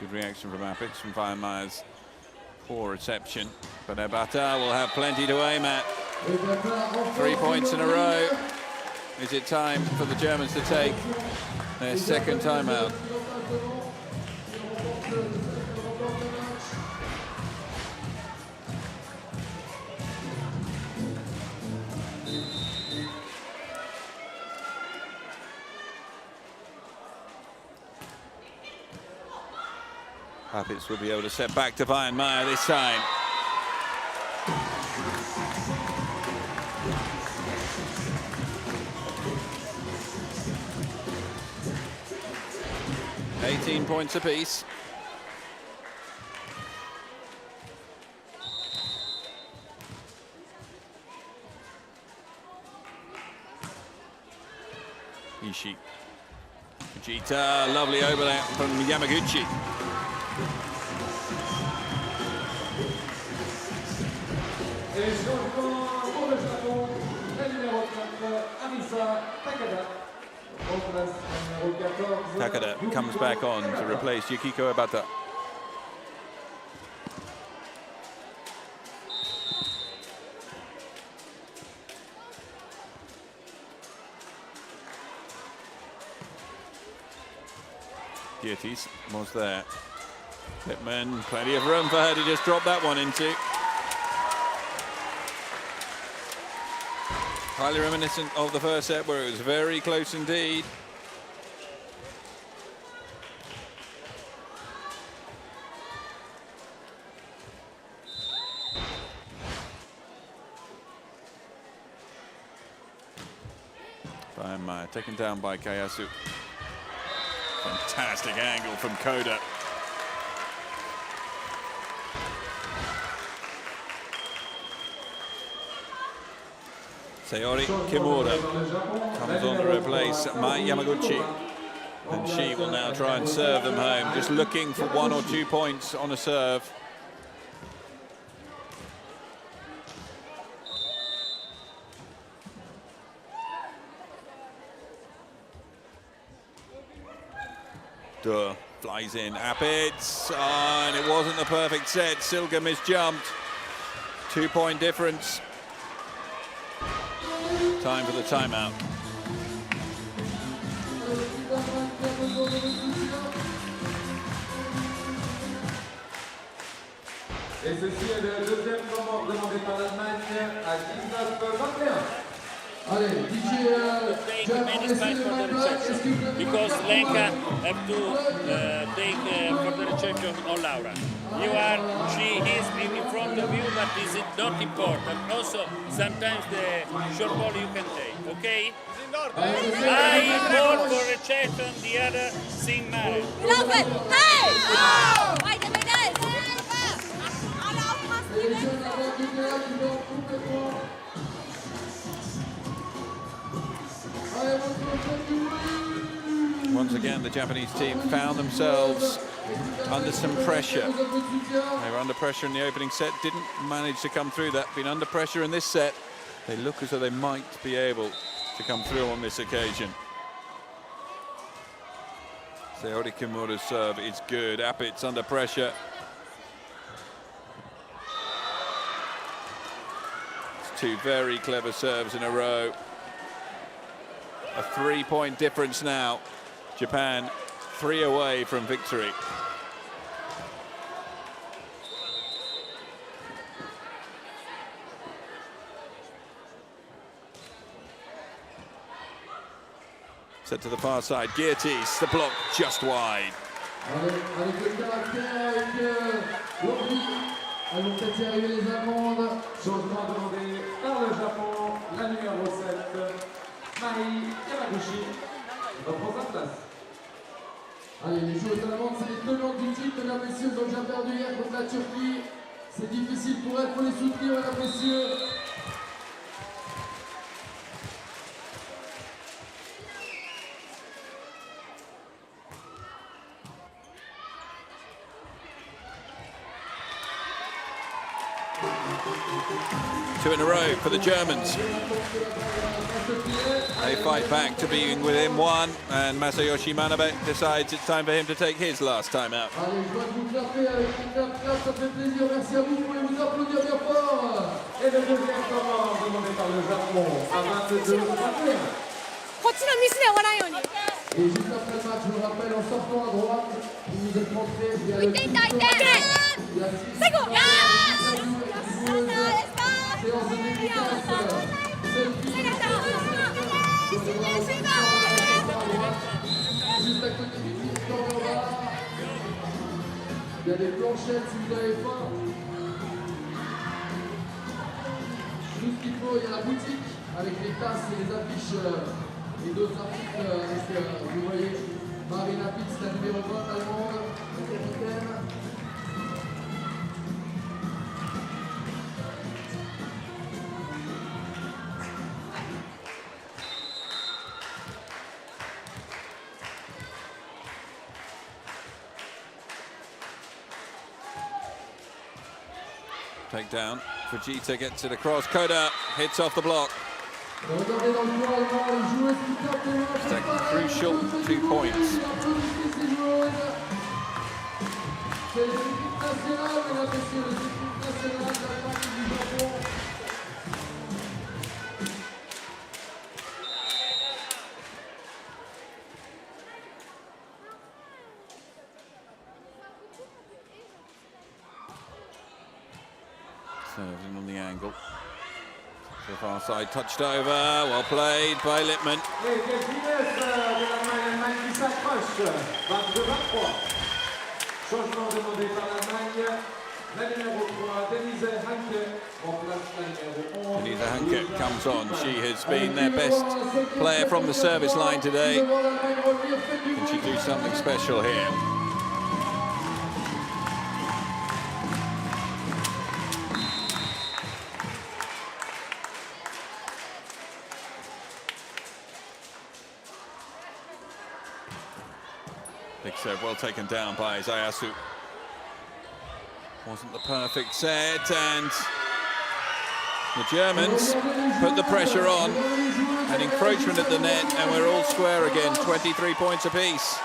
Good reaction from Apix, from Weiermeyer's poor reception. But Ebata will have plenty to aim at. 3 points in a row. Is it time for the Germans to take their second timeout? Apix will be able to set back to Weiermeyer this time. $18 points apiece. Ishii. Fujita, lovely overlap from Yamaguchi. Takada comes back on to replace Yukiko Ebata. Geertes was there. Pittman, plenty of room for her to just drop that one into. Highly reminiscent of the first set where it was very close indeed. Weiermeyer taken down by Kayasu. Fantastic angle from Koda. Sayori Kimura comes on to replace Mai Yamaguchi, and she will now try and serve them home, just looking for 1 or 2 points on a serve. Duh, flies in, Apix, and it wasn't the perfect set. Silga misjumped. 2 point difference. Time for the timeout. Et ceci est le deuxième moment demandé par l'Allemagne à 19-21. Allez, DJ, take many space for the reception because Lenka have to take for the reception on Laura. She is in front of you, but is it not important? Also, sometimes the short ball you can take, okay? I ball for reception, the other sing marriage. Love it! Hey! Oh! Weiter mit das! Alle aufpassen! Once again, the Japanese team found themselves under some pressure. They were under pressure in the opening set, didn't manage to come through that. Been under pressure in this set. They look as though they might be able to come through on this occasion. Sayori Kimura's serve is good. Apix under pressure. It's 2 very clever serves in a row. A 3 point difference now. Japan 3 away from victory. Set to the far side, Geertes, the block just wide. Avec le caractère, avec l'envie, elles vont peut-être y arriver les Allemandes. Changement demandé par le Japon, la numéro 7, Mai Yamaguchi, reprend sa place. Allez, les joueuses allemandes, c'est les tenantes du titre, mesdames, messieurs, elles ont déjà perdu hier contre la Turquie. C'est difficile pour elles, il faut les soutenir, mesdames, messieurs. 2 in a row for the Germans. They fight back to being within 1, and Masayoshi Manabe decides it's time for him to take his last time out. Allez, je vois que vous clapez avec les clap, ça fait plaisir. Merci à vous, vous pouvez vous applaudir bien fort. Et le deuxième temps demandé par le Japon à 22-21. こっちのミスで終わらんように。 Et juste après le match, je vous rappelle, en sortant à droite, vous vous êtes montré, il y a le痛い痛い痛い。il y a最後。やséance de dédicace, selfie, juste à côté du film, dans le bas. Il y a des planchettes si vous avez faim. Tout ce qu'il faut, il y a la boutique avec les tasses et les affiches et d'autres articles avec, vous voyez, Marina Pitz, la numéro 20 allemande, la capitaine. Take down. Fujita gets it across. Koda hits off the block. Regardez dans le coin allemand, les joueuses qui tapent les mains. It's a crucial 2 points. C'est l'équipe nationale, mesdames et messieurs, l'équipe nationale d'Allemagne du Japon. Served in on the angle. To the far side, touched over. Well played by Lippmann. Et quelle finesse de l'Allemagne qui s'accroche. 22-23. Changement demandé par l'Allemagne. La numéro 3, Denise Hanke, remplace la numéro 11. Denise Hanke comes on. She has been their best player from the service line today. Can she do something special here? Big serve, well taken down by Zayasu. Wasn't the perfect set, and the Germans put the pressure on. An encroachment at the net, and we're all square again, 23 points apiece.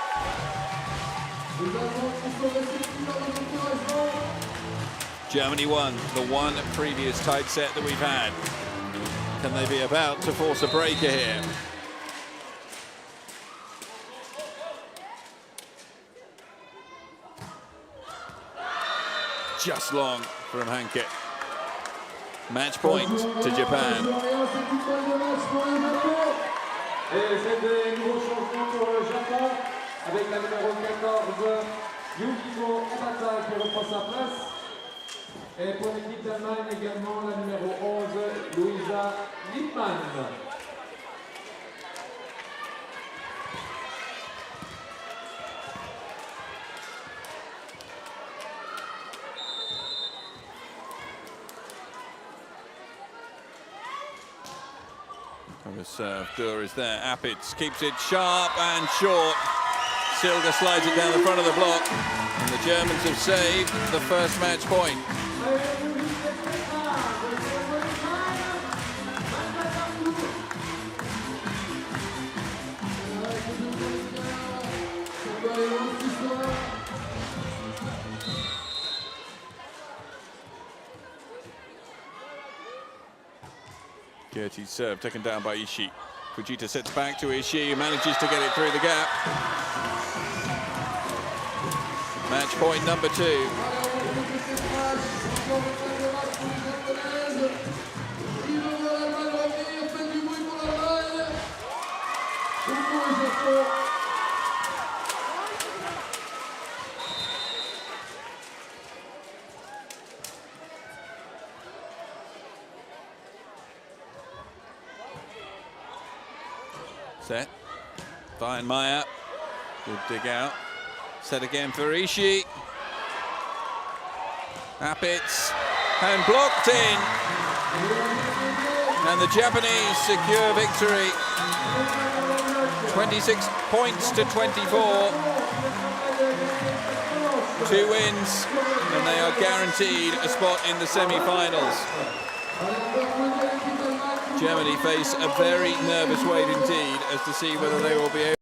Germany won the one previous tight set that we've had. Can they be about to force a breaker here? Just long from Hanke. Match point to Japan. Et c'est des nouveaux changements pour le Japon avec la numéro 14, Yukiko Obata qui reprend sa place. Et pour l'équipe d'Allemagne également la numéro 11, Luisa Lippmann. The serve, Dur is there. Appitz keeps it sharp and short. Silga slides it down the front of the block, and the Germans have saved the first match point. Gertie's serve taken down by Ishii. Fujita sets back to Ishii, who manages to get it through the gap. Match point number 2. Set. Weinmeier. Good dig out. Set again for Ishii. Appitz. And blocked in. And the Japanese secure victory. 26 points to 24. 2 wins. And they are guaranteed a spot in the semi-finals. Germany face a very nervous wait indeed as to see whether they will be able